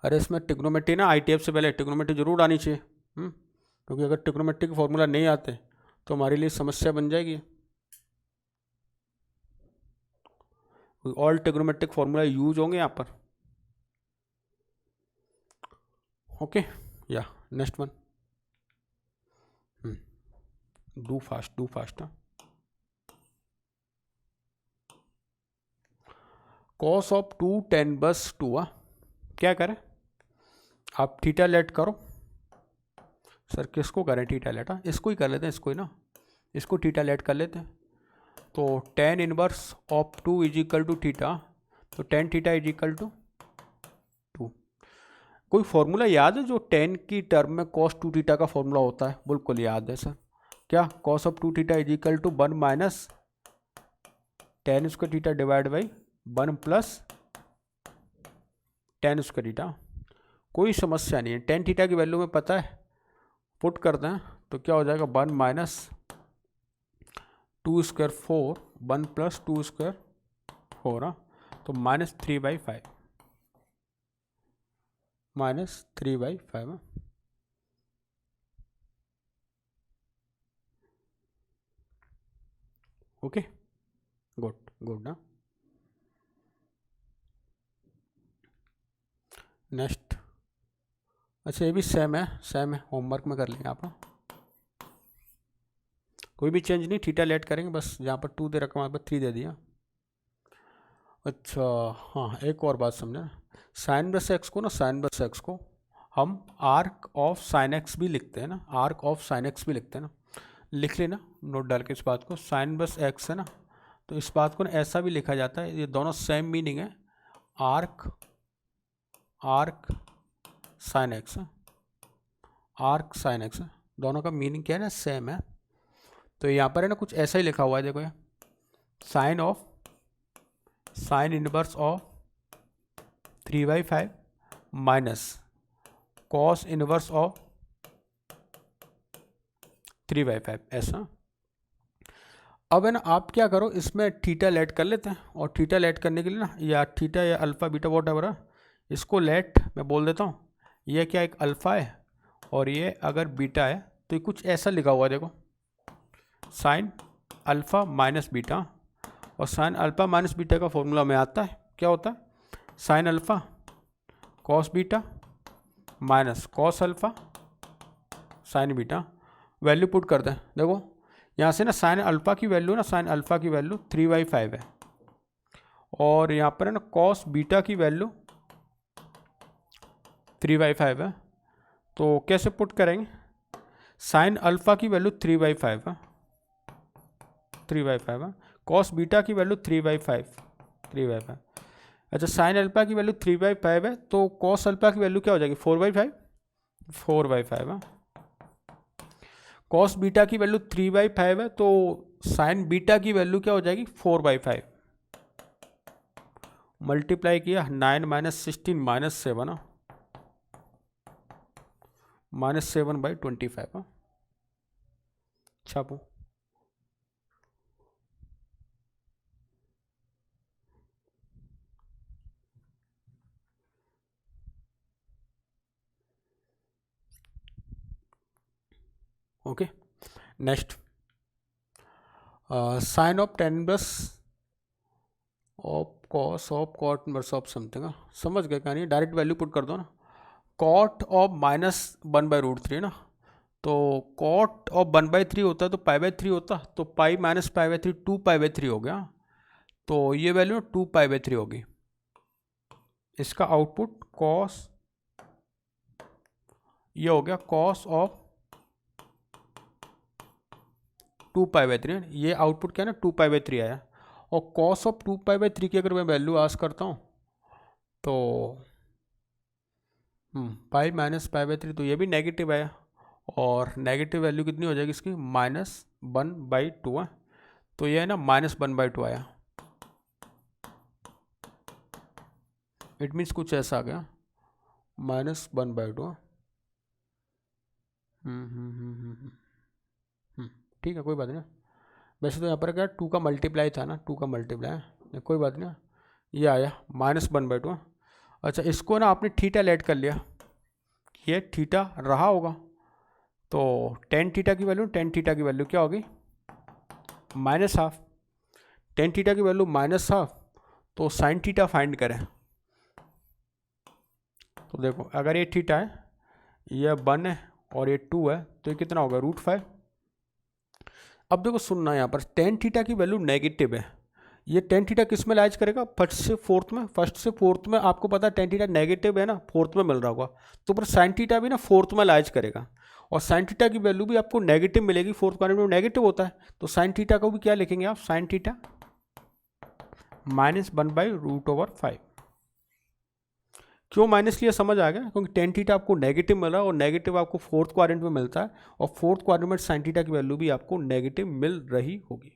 अरे इसमें ट्रिग्नोमेट्री ना, ITF से पहले ट्रिग्नोमेट्री जरूर आनी चाहिए, क्योंकि अगर ट्रिग्नोमेट्री के फॉर्मूला नहीं आते तो हमारे लिए समस्या बन जाएगी। ऑल ट्रिग्नोमेट्रिक फॉर्मूला यूज होंगे यहाँ पर। ओके, या next one, do fast. Cos of 2 10/2, क्या करें, आप थीटा लेट करो। सर किसको करें थीटा लेट, इसको ही कर लेते हैं, इसको ही ना, इसको थीटा लेट कर लेते हैं। तो tan inverse of 2 is equal to theta, तो tan theta is equal to 2। कोई फॉर्मूला याद है जो tan की टर्म में cos 2 थीटा का फॉर्मूला होता है, बिल्कुल याद है सर, क्या cos of 2 theta is equal to 1 minus tan square theta divide by 1 plus tan square theta. कोई समस्या नहीं है, tan थीटा की वैल्यू में पता है, पुट करते हैं तो क्या हो जाएगा 1 माइनस 2 स्क्वायर 4, 1 प्लस 2 स्क्वायर 4, तो -3/5, -3/5। ओके, गुड ना। नेक्स्ट, अच्छा ये भी सेम है, होमवर्क में कर लेंगे आप, कोई भी चेंज नहीं, थीटा लेट करेंगे बस, जहाँ पर 2 दे रखा वहाँ पर 3 दे दिया। अच्छा हाँ, एक और बात समझना, साइन बस एक्स को ना, साइन बस एक्स को हम आर्क ऑफ साइन एक्स भी लिखते हैं ना, आर्क ऑफ साइन एक्स भी लिखते हैं ना, लिख लेना नोट डाल के इस बात को, साइन बस एक्स है ना, तो इस बात को ना ऐसा भी लिखा जाता है, ये दोनों सेम मीनिंग है, arc sine x, arc sine x, दोनों का मीनिंग क्या है ना, सेम है। तो यहाँ पर है ना कुछ ऐसा ही लिखा हुआ है, देखो ये sine inverse of 3/5 minus cos inverse of 3/5, ऐसा। अब है ना आप क्या करो, इसमें थीटा लेट कर लेते हैं, और थीटा लेट करने के लिए ना, या थीटा या अल्फ़ा बीटा वॉट एवर, इसको लेट मैं बोल देता हूँ, ये क्या एक अल्फ़ा है और ये अगर बीटा है, तो ये कुछ ऐसा लिखा हुआ है, देखो साइन अल्फ़ा माइनस बीटा, और साइन अल्फ़ा माइनस बीटा का फॉर्मूला में आता है, क्या होता है, sine alpha cos beta minus cos alpha sine beta. Value put करते हैं, देखो यहाँ से ना साइन अल्फ़ा की वैल्यू ना, साइन अल्फ़ा की वैल्यू 3/5 है, और यहाँ पर है ना कॉस बीटा की वैल्यू 3/5 है। तो कैसे पुट करेंगे, साइन अल्फ़ा की वैल्यू 3/5 है, 3/5 है, कॉस बीटा की वैल्यू 3/5। अच्छा साइन अल्फ़ा की वैल्यू 3/5 है, तो कॉस अल्फ़ा की वैल्यू क्या हो जाएगी 4/5 है। कॉस बीटा की वैल्यू 3/5 है, तो साइन बीटा की वैल्यू क्या हो जाएगी 4/5। मल्टीप्लाई किया 9 - 16 - 7, -7/25, छापो। Okay, next, sine of tan inverse of cos of cot inverse of something, समझ गए कहानी, डायरेक्ट वैल्यू पुट कर दो ना, कॉट ऑफ -1/√3 ना, तो कॉट ऑफ 1/3 होता है तो π/3 होता, तो पाई माइनस π/3 2π/3 हो गया, तो ये वैल्यू 2π/3 होगी। इसका आउटपुट कॉस, ये हो गया कॉस ऑफ 2π/3, ये आउटपुट क्या है ना 2π/3 आया, और कॉस ऑफ 2π/3 की अगर मैं वैल्यू आस करता हूँ तो पाई माइनस पाई बाई 3, तो ये भी नेगेटिव आया और नेगेटिव वैल्यू कितनी हो जाएगी इसकी -1/2 है, तो ये है ना -1/2 आया। इट मीन्स कुछ ऐसा आ गया -1/2। ठीक है, कोई बात नहीं। वैसे तो यहाँ पर क्या 2 का मल्टीप्लाई था ना, 2 का मल्टीप्लाई, कोई बात नहीं, ये आया -1/2। अच्छा, इसको ना आपने थीटा लेट कर लिया, ये थीटा रहा होगा, तो टेन थीटा की वैल्यू क्या होगी -12। टेन थीटा की वैल्यू -12, तो साइन थीटा फाइंड करें। तो देखो, अगर ये थीटा है, ये 1 है और ये 2 है, तो ये कितना होगा √5। अब देखो सुनना, यहाँ पर टेन थीटा की वैल्यू नेगेटिव है, ये टेन थीटा किस में लाइज करेगा, फर्स्ट से फोर्थ में आपको पता है टेन थीटा नेगेटिव है ना, फोर्थ में मिल रहा होगा, तो पर साइन थीटा भी ना फोर्थ में लाइज करेगा, और साइन थीटा की वैल्यू भी आपको नेगेटिव मिलेगी, फोर्थ क्वाड्रेंट में नेगेटिव होता है, तो साइन थीटा को भी क्या लिखेंगे आप, साइन थीटा -1/√5। क्यों माइनस लिया समझ आ गया, क्योंकि टेन थीटा आपको नेगेटिव मिल रहा है और नेगेटिव आपको फोर्थ क्वाड्रेंट में मिलता है, और फोर्थ क्वाड्रेंट में साइन थीटा की वैल्यू भी आपको नेगेटिव मिल रही होगी।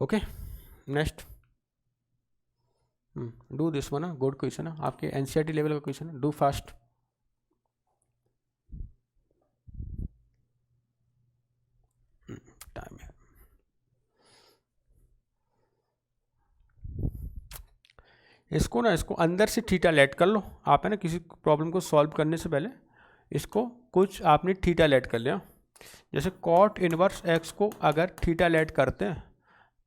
Okay, next do this one, good question है, आपके एनसीईआरटी लेवल का क्वेश्चन है, डू फास्ट। टाइम है, इसको अंदर से थीटा लेट कर लो आप, है ना, किसी प्रॉब्लम को सॉल्व करने से पहले इसको कुछ आपने थीटा लेट कर लिया। जैसे कॉट इनवर्स एक्स को अगर थीटा लेट करते हैं,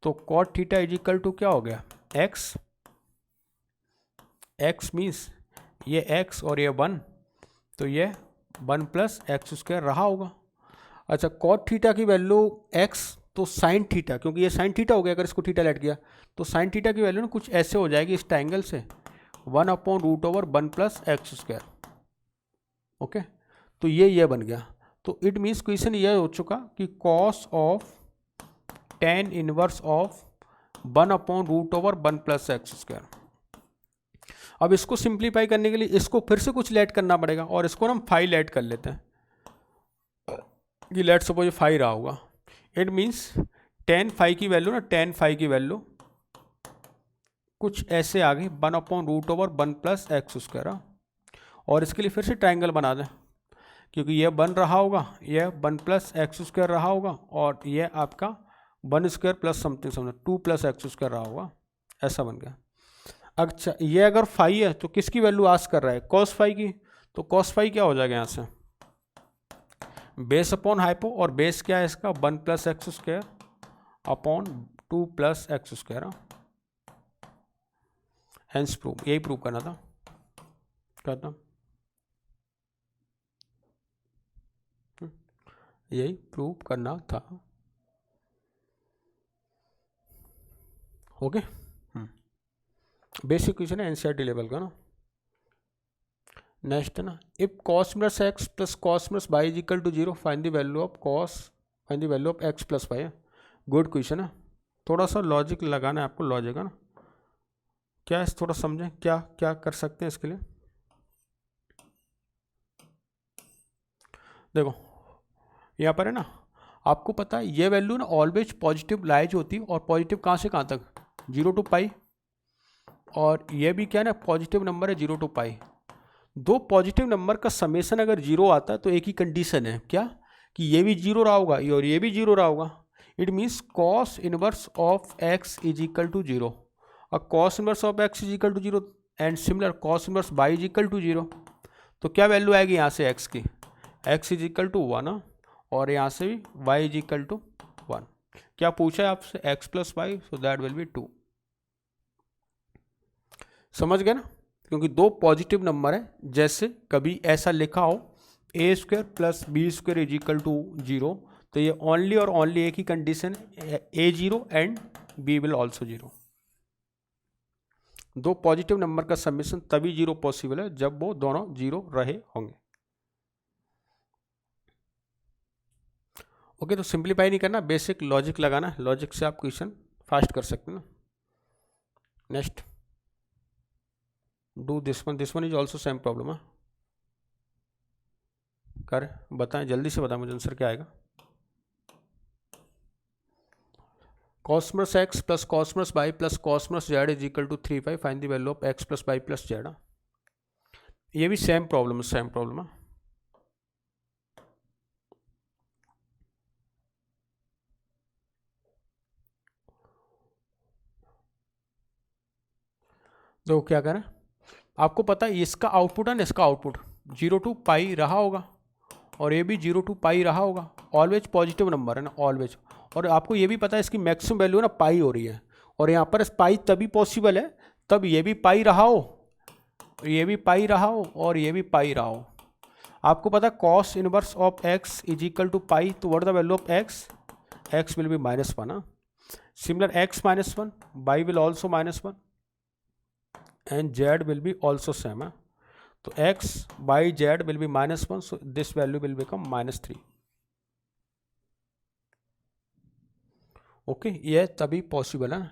तो cot theta is equal to क्या हो गया, एक्स मीन्स ये x और ये 1, तो ये 1 + x² रहा होगा। अच्छा, कॉट थीटा की वैल्यू x, तो साइन थीटा, क्योंकि ये साइन थीटा हो गया, अगर इसको थीटा लेट किया तो साइन थीटा की वैल्यू ना कुछ ऐसे हो जाएगी इस ट्रायंगल से, 1/√1 + x²। ओके, तो ये बन गया, तो इट मीन्स क्वेश्चन ये हो चुका कि cos of tan inverse of 1/√1 + x²। अब इसको सिंप्लीफाई करने के लिए इसको फिर से कुछ लेट करना पड़ेगा, और इसको ना हम 5 लेट कर लेते हैं, कि लेट सपोज 5 रहा होगा। इट मीन्स tan phi की वैल्यू ना, tan phi की वैल्यू कुछ ऐसे आ गई 1/√1 + x²। और इसके लिए फिर से ट्रायंगल बना दें, क्योंकि यह बन रहा होगा, यह 1 + x² रहा होगा, और यह आपका 1² + समथिंग 2 + x² रहा होगा, ऐसा बन गया। अच्छा, ये अगर फाई है तो किसकी वैल्यू आस्क कर रहा है, cos phi की, तो cos phi क्या हो जाएगा यहाँ से, बेस अपॉन हाइपो, और बेस क्या है इसका 1 + x² upon 2 + x²। Hence proved, यही प्रूव करना था, क्या था, यही प्रूव करना था। ओके, बेसिक क्वेश्चन है एनसीईआरटी लेवल का ना। नेक्स्ट है ना, if cos inverse x + cos inverse y is equal to 0, find the value of x + y है। गुड क्वेश्चन है, थोड़ा सा लॉजिक लगाना है आपको, लॉजिक है ना, क्या है थोड़ा समझें, क्या क्या कर सकते हैं इसके लिए। देखो यहाँ पर है ना, आपको पता है ये वैल्यू ना ऑलवेज पॉजिटिव लाइज होती है, और पॉजिटिव कहाँ से कहाँ तक, 0 to π, और ये भी क्या है ना पॉजिटिव नंबर है 0 to π। दो पॉजिटिव नंबर का समेशन अगर 0 आता है तो एक ही कंडीशन है, क्या, कि ये भी 0 रहा होगा और ये भी 0 रहा होगा। It means cos inverse of x is equal to 0, और cos inverse of x is equal to 0, and similar cos inverse y is equal to 0। तो क्या वैल्यू आएगी यहाँ से x की, x इज इक्वल टू 1, और यहाँ से भी y इज इक्वल टू 1। क्या पूछा है आपसे, x + y, so that will B 2। समझ गए ना, क्योंकि दो पॉजिटिव नंबर है, जैसे कभी ऐसा लिखा हो a² + b² is equal to 0, तो ये ओनली और ओनली एक ही कंडीशन है, a0 and b will also 0। दो पॉजिटिव नंबर का समेशन तभी 0 पॉसिबल है जब वो दोनों 0 रहे होंगे। ओके, तो सिंप्लीफाई नहीं करना, बेसिक लॉजिक लगाना, लॉजिक से आप क्वेश्चन फास्ट कर सकते हैं ना। Next do this one is also same problem है। कर बताएं, जल्दी से बताएं मुझे आंसर क्या आएगा। Cosmos x plus cosmos y plus cosmos z is equal to 3 5, find the value of x plus y plus z. ये भी सेम प्रॉब्लम है। देखो क्या करें, आपको पता है इसका आउटपुट है ना, इसका आउटपुट 0 to π रहा होगा और ये भी 0 to π रहा होगा। ऑलवेज पॉजिटिव नंबर है ना, ऑलवेज। और आपको ये भी पता है इसकी मैक्सिमम वैल्यू है ना पाई हो रही है, और यहाँ पर पाई तभी पॉसिबल है तब ये भी पाई रहा हो, ये भी पाई रहा हो और ये भी पाई रहा हो। आपको पता है cos inverse of x is equal to pi, तो what the value of x, x will be -1। Similar x -1, y will also -1 and z will be also same है। तो x by z will be -1, so this value will become -3। Okay, ये तभी possible है।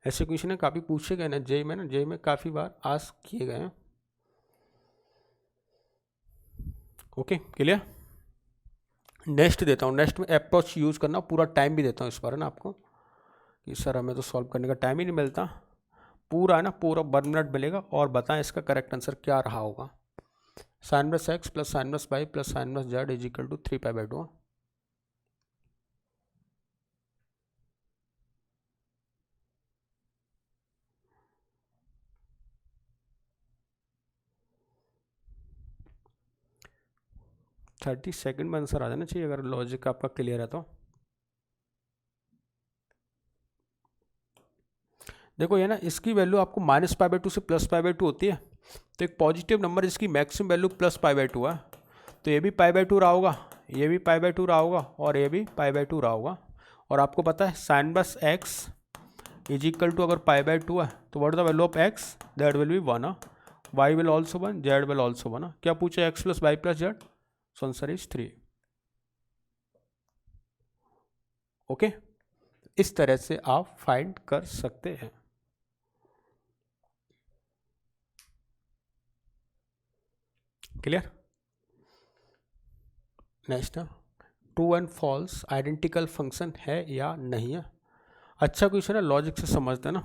ऐसे question है काफ़ी पूछे गए ना जेई में, जेई में काफ़ी बार आस्क किए गए हैं। Okay clear. नेक्स्ट देता हूँ, नेक्स्ट में अप्रोच यूज़ करना, पूरा टाइम भी देता हूँ इस बार है ना आपको, कि सर हमें तो सॉल्व करने का टाइम ही नहीं मिलता। पूरा है ना, पूरा 1 मिनट मिलेगा और बताएं इसका करेक्ट आंसर क्या रहा होगा। Sine inverse x plus sine inverse y plus sine inverse z is equal to 3π/2। Thirty second में आंसर आ जाना चाहिए अगर लॉजिक आपका क्लियर है तो। देखो ये ना, इसकी वैल्यू आपको -π/2 से +π/2 होती है, तो एक पॉजिटिव नंबर इसकी मैक्सिमम वैल्यू +π/2 है, तो ये भी π/2 रहा होगा, ये भी π/2 रहा होगा और ये भी π/2 रहा होगा। और आपको पता है sine inverse x is equal to अगर π/2 है तो what the value of x, that will be 1, y will also 1, z will also 1। क्या पूछा, x plus y plus z, so answer is 3। Okay, इस तरह से आप फाइंड कर सकते हैं। Clear. Next, true and false identical function है या नहीं है। अच्छा क्वेश्चन है, लॉजिक से समझते हैं ना।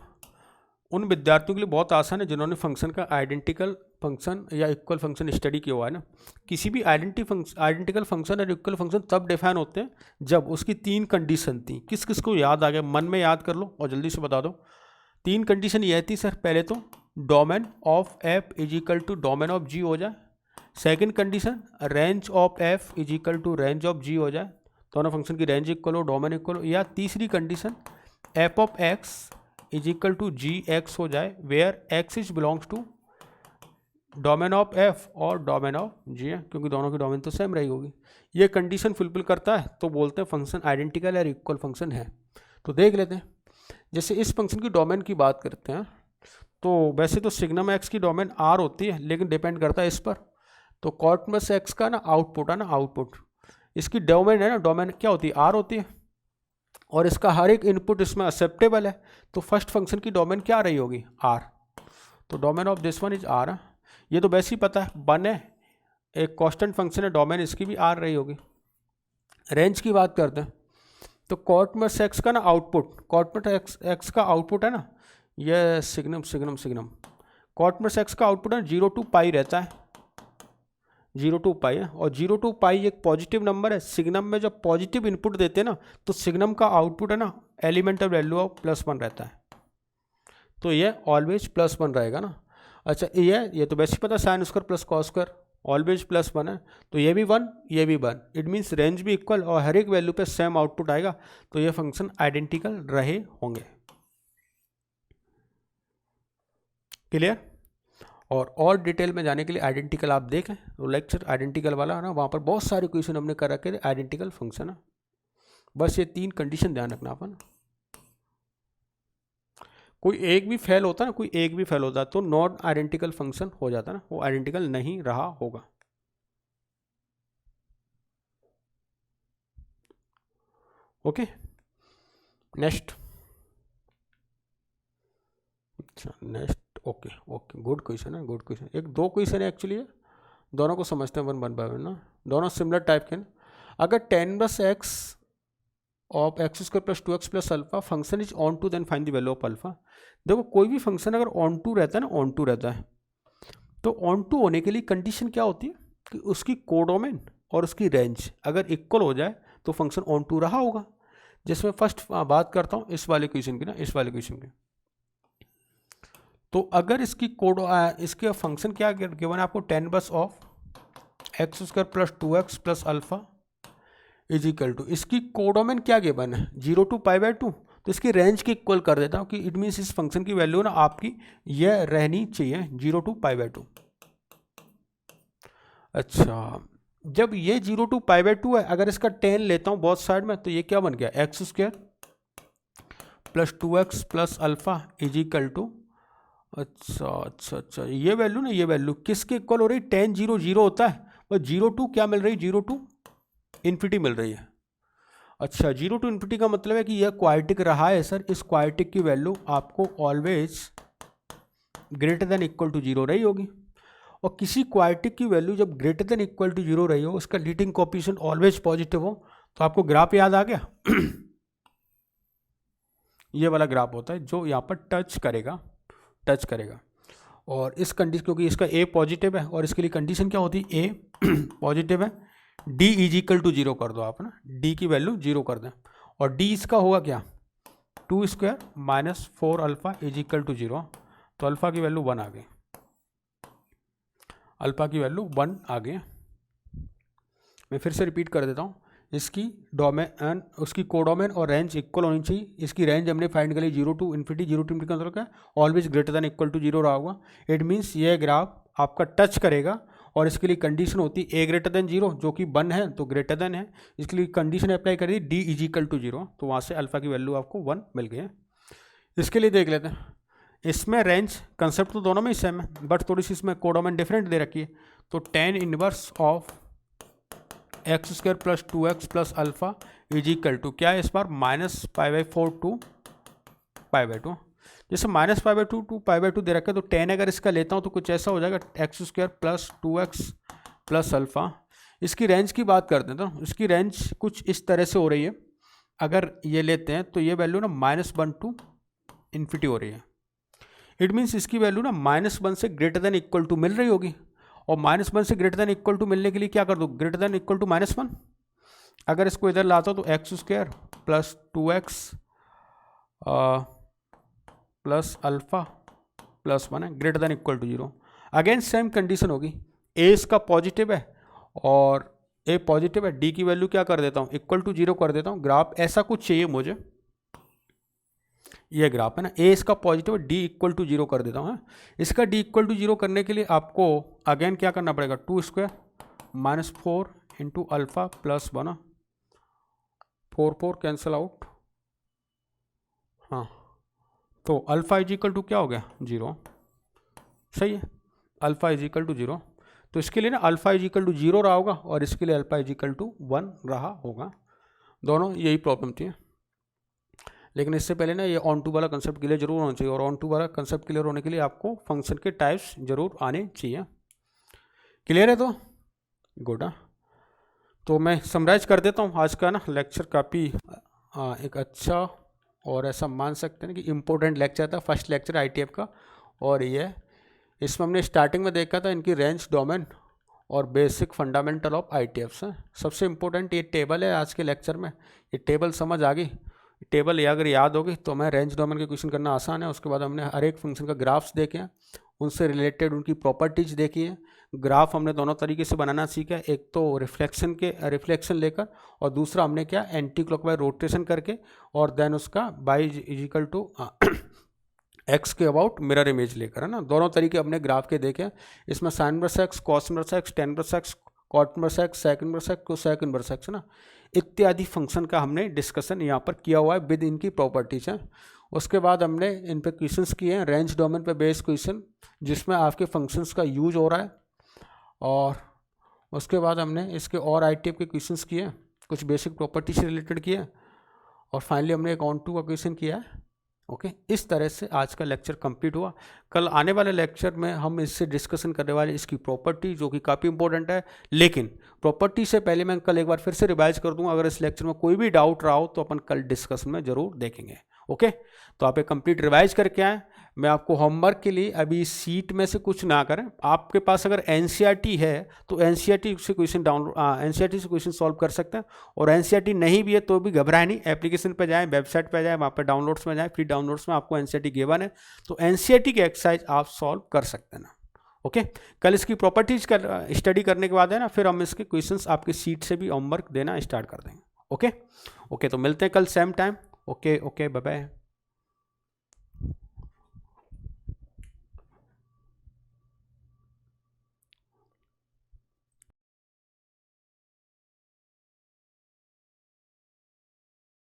उन विद्यार्थियों के लिए बहुत आसान है जिन्होंने फंक्शन का आइडेंटिकल फंक्शन या इक्वल फंक्शन स्टडी किया हुआ है ना। किसी भी आइडेंटिकल फंक्शन और इक्वल फंक्शन तब डिफाइन होते हैं जब उसकी 3 कंडीशन थी। किस किस को याद आ गया, मन में याद कर लो और जल्दी से बता दो। 3 कंडीशन ये थी सर, पहले तो domain of f is equal to domain of g हो जाए। Second condition range of f is equal to range of g हो जाए, दोनों फंक्शन की रेंज इक्वल हो, डोमेन इक्वल हो। या तीसरी condition f of x is equal to g x हो जाए, where x is belongs to domain of f और डोमेन ऑफ जी है, क्योंकि दोनों की डोमेन तो सेम रही होगी। ये कंडीशन फुलफिल करता है तो बोलते हैं फंक्शन आइडेंटिकल या इक्वल फंक्शन है। तो देख लेते हैं, जैसे इस फंक्शन की डोमेन की बात करते हैं तो वैसे तो सिग्नम एक्स की डोमेन आर होती है, लेकिन डिपेंड करता है इस पर। तो कॉट प्लस एक्स का ना आउटपुट है ना, आउटपुट इसकी डोमेन है ना, डोमेन क्या होती है, आर होती है, और इसका हर एक इनपुट इसमें एक्सेप्टेबल है। तो फर्स्ट फंक्शन की डोमेन क्या रही होगी, आर। तो domain of this one is R. ये तो वैसे ही पता है, वन है, एक कांस्टेंट फंक्शन है, डोमेन इसकी भी आर रही होगी। रेंज की बात करते हैं तो कॉट प्लस एक्स का ना आउटपुट, कॉट प्लस एक्स का आउटपुट है ना, ये सिग्नम कॉट प्लस एक्स का आउटपुट है 0 to π रहता है, 0 to π है, और 0 to π एक पॉजिटिव नंबर है। सिग्नम में जब पॉजिटिव इनपुट देते हैं ना तो सिग्नम का आउटपुट है ना एलिमेंटल वैल्यू ऑफ +1 रहता है, तो ये ऑलवेज +1 रहेगा ना। अच्छा ये तो वैसे पता है sine square plus cos square always +1 है, तो ये भी 1 ये भी 1, इट मीन्स रेंज भी इक्वल और हर एक वैल्यू पे सेम आउटपुट आएगा, तो ये फंक्शन आइडेंटिकल रहे होंगे। क्लियर। और डिटेल में जाने के लिए आइडेंटिकल आप देखें, तो लेक्चर आइडेंटिकल वाला है ना, वहाँ पर बहुत सारे क्वेश्चन हमने कर रखे थे आइडेंटिकल फंक्शन है। बस ये 3 कंडीशन ध्यान रखना अपन। कोई एक भी फेल होता ना, कोई एक भी फेल होता तो नॉन आइडेंटिकल फंक्शन हो जाता ना, वो आइडेंटिकल नहीं रहा होगा। Okay next. अच्छा next okay okay, good question है, गुड क्वेश्चन। एक दो क्वेश्चन है एक्चुअली, दोनों को समझते हैं वन बाय वन ना, दोनों सिमिलर टाइप के ना। अगर 10+x of x square plus 2x plus alpha function is onto, then find the value of alpha. देखो कोई भी फंक्शन अगर ऑन टू रहता है ना, ऑन टू रहता है, तो ऑन टू होने के लिए कंडीशन क्या होती है कि उसकी कोडोमेन और उसकी रेंज अगर इक्वल हो जाए तो फंक्शन ऑन टू रहा होगा। जिसमें फर्स्ट बात करता हूँ इस वाले क्वेश्चन की ना, इस वाले क्वेश्चन की। तो अगर इसकी इसके फंक्शन क्या गिवन है आपको, 10 of x square plus 2x plus alpha is equal to, इसकी कोडोमेन क्या गिवन है 0 to π/2, तो इसकी रेंज के इक्वल कर देता हूँ कि इट मीन्स इस फंक्शन की वैल्यू ना आपकी यह रहनी चाहिए 0 to π/2। अच्छा, जब ये 0 to π/2 है, अगर इसका 10 लेता हूँ बहुत साइड में, तो ये क्या बन गया x square plus 2x plus alpha is equal to, अच्छा अच्छा अच्छा, ये वैल्यू ना, ये वैल्यू किसके इक्वल हो रही, 10 0 0 होता है, और 0 to क्या मिल रही, 0 to इन्फिनिटी मिल रही है। अच्छा, 0 to इन्फिनिटी का मतलब है कि यह क्वाड्रेटिक रहा है सर, इस क्वाड्रेटिक की वैल्यू आपको always greater than equal to 0 रही होगी। और किसी क्वाड्रेटिक की वैल्यू जब ग्रेटर देन इक्वल टू 0 रही हो, उसका लीडिंग कोएफिशिएंट ऑलवेज पॉजिटिव हो, तो आपको ग्राफ याद आ गया ये वाला ग्राफ होता है जो यहाँ पर टच करेगा। और इस कंडीशन, क्योंकि इसका ए पॉजिटिव है और इसके लिए कंडीशन क्या होती है, ए पॉजिटिव है, डी इज इक्वल टू 0 कर दो आप ना, डी की वैल्यू 0 कर दें, और डी इसका होगा क्या 2 square minus 4 alpha is equal to 0, तो अल्फा की वैल्यू 1 आ गई, अल्फा की वैल्यू 1 आ गई। मैं फिर से रिपीट कर देता हूँ, इसकी डोमेन, उसकी कोडोमेन और रेंज इक्वल होनी चाहिए। इसकी रेंज हमने फाइंड करी 0 to इन्फिनिटी, 0 to इन्फिनिटी का मतलब क्या है, always greater than equal to 0 रहा होगा। इट मीन्स ये ग्राफ आपका टच करेगा, और इसके लिए कंडीशन होती है ए ग्रेटर देन 0, जो कि 1 है तो ग्रेटर देन है, इसके लिए कंडीशन अप्लाई करिए डी इज इक्वल टू 0, तो वहाँ से अल्फा की वैल्यू आपको 1 मिल गई है। इसके लिए देख लेते हैं, इसमें रेंज कंसेप्ट तो दोनों में ही सेम है, बट थोड़ी सी इसमें कोडोमेन डिफरेंट दे रखी है। तो 10 inverse of x square plus 2x plus alpha is equal to क्या है इस बार, -π/4 टू π/2। जैसे -π/2 टू π/2 दे रखा है, तो 10 अगर इसका लेता हूँ तो कुछ ऐसा हो जाएगा x square plus 2x plus alpha. इसकी रेंज की बात करते हैं तो इसकी रेंज कुछ इस तरह से हो रही है, अगर ये लेते हैं तो ये वैल्यू ना -1 टू इन्फिनिटी हो रही है। इट मीन्स इसकी वैल्यू ना -1 से ग्रेटर देन इक्वल टू मिल रही होगी, और -1 से ग्रेटर देन इक्वल टू मिलने के लिए क्या कर दो, ग्रेटर देन इक्वल टू -1। अगर इसको इधर लाता हूँ तो x square plus 2x plus alpha plus 1 है, greater than equal to 0। Again same condition होगी, ए इसका पॉजिटिव है और ए पॉजिटिव है, डी की वैल्यू क्या कर देता हूँ इक्वल टू 0 कर देता हूँ। ग्राफ ऐसा कुछ चाहिए मुझे, ये ग्राफ है ना, ए इसका पॉजिटिव है, डी इक्वल टू 0 कर देता हूँ। इसका डी इक्वल टू 0 करने के लिए आपको अगेन क्या करना पड़ेगा, 2 square minus 4 into alpha plus 1, 4 cancel out, हाँ, तो अल्फा इज इक्वल टू क्या हो गया 0, सही है, अल्फा इज इक्वल टू 0। तो इसके लिए ना अल्फा इज इक्वल टू 0 रहा होगा, और इसके लिए अल्फा इज इक्वल टू 1 रहा होगा। दोनों यही प्रॉब्लम थी, लेकिन इससे पहले ना ये ऑन टू वाला कंसेप्ट क्लियर जरूर होना चाहिए, और ऑन टू वाला कंसेप्ट क्लियर होने के लिए आपको फंक्शन के टाइप्स जरूर आने चाहिए। क्लियर है तो गुड। तो मैं समराइज कर देता हूँ आज का ना लेक्चर, काफ़ी एक अच्छा और ऐसा मान सकते हैं कि इम्पोर्टेंट लेक्चर था, फर्स्ट लेक्चर ITF का। और ये इसमें हमने स्टार्टिंग में देखा था इनकी रेंज, डोमेन और बेसिक फंडामेंटल ऑफ ITF है। सबसे इम्पोर्टेंट ये टेबल है आज के लेक्चर में, ये टेबल समझ आ गई, टेबल ये अगर याद होगी तो मैं रेंज डोमेन के क्वेश्चन करना आसान है। उसके बाद हमने हर एक फंक्शन का ग्राफ्स देखे हैं, उनसे रिलेटेड उनकी प्रॉपर्टीज देखी है। ग्राफ हमने दोनों तरीके से बनाना सीखा है, एक तो रिफ्लेक्शन लेकर, और दूसरा हमने क्या एंटी क्लॉकवाइज रोटेशन करके, और देन उसका बाई इजिकल टू एक्स के अबाउट मिरर इमेज लेकर, है ना। दोनों तरीके हमने ग्राफ के देखे। इसमें sine inverse x, cos inverse x, tan inverse x, cot inverse x, sec inverse x, cosec inverse x, है ना, इत्यादि फंक्शन का हमने डिस्कशन यहाँ पर किया हुआ है विद इनकी प्रॉपर्टीज हैं। उसके बाद हमने इन पे क्वेश्चंस किए हैं, रेंज डोमेन पे बेस्ड क्वेश्चन जिसमें आपके फंक्शंस का यूज हो रहा है। और उसके बाद हमने इसके और ITF के क्वेश्चंस किए, कुछ बेसिक प्रॉपर्टी से रिलेटेड किए, और फाइनली हमने एक ऑन टू का क्वेश्चन किया है, ओके इस तरह से आज का लेक्चर कंप्लीट हुआ। कल आने वाले लेक्चर में हम इससे डिस्कशन करने वाले इसकी प्रॉपर्टी, जो कि काफ़ी इंपॉर्टेंट है। लेकिन प्रॉपर्टी से पहले मैं कल एक बार फिर से रिवाइज कर दूंगा। अगर इस लेक्चर में कोई भी डाउट रहा हो तो अपन कल डिस्कशन में जरूर देखेंगे। ओके तो आप एक कंप्लीट रिवाइज करके आए। मैं आपको होमवर्क के लिए अभी सीट में से कुछ ना करें, आपके पास अगर एनसीईआरटी है तो एनसीईआरटी से क्वेश्चन एनसीईआरटी से क्वेश्चन सॉल्व कर सकते हैं। और एनसीईआरटी नहीं भी है तो भी घबराए नहीं, एप्लीकेशन पे जाएं, वेबसाइट पे जाएं, वहाँ पे डाउनलोड्स में जाएं, फ्री डाउनलोड्स में आपको एनसीईआरटी गिवन है, तो एनसीईआरटी की एक्सरसाइज आप सॉल्व कर सकते हैं ना। ओके कल इसकी प्रॉपर्टीज का स्टडी करने के बाद है ना, फिर हम इसके क्वेश्चंस आपके सीट से भी होमवर्क देना स्टार्ट कर देंगे। ओके तो मिलते हैं कल same time. Okay bye bye.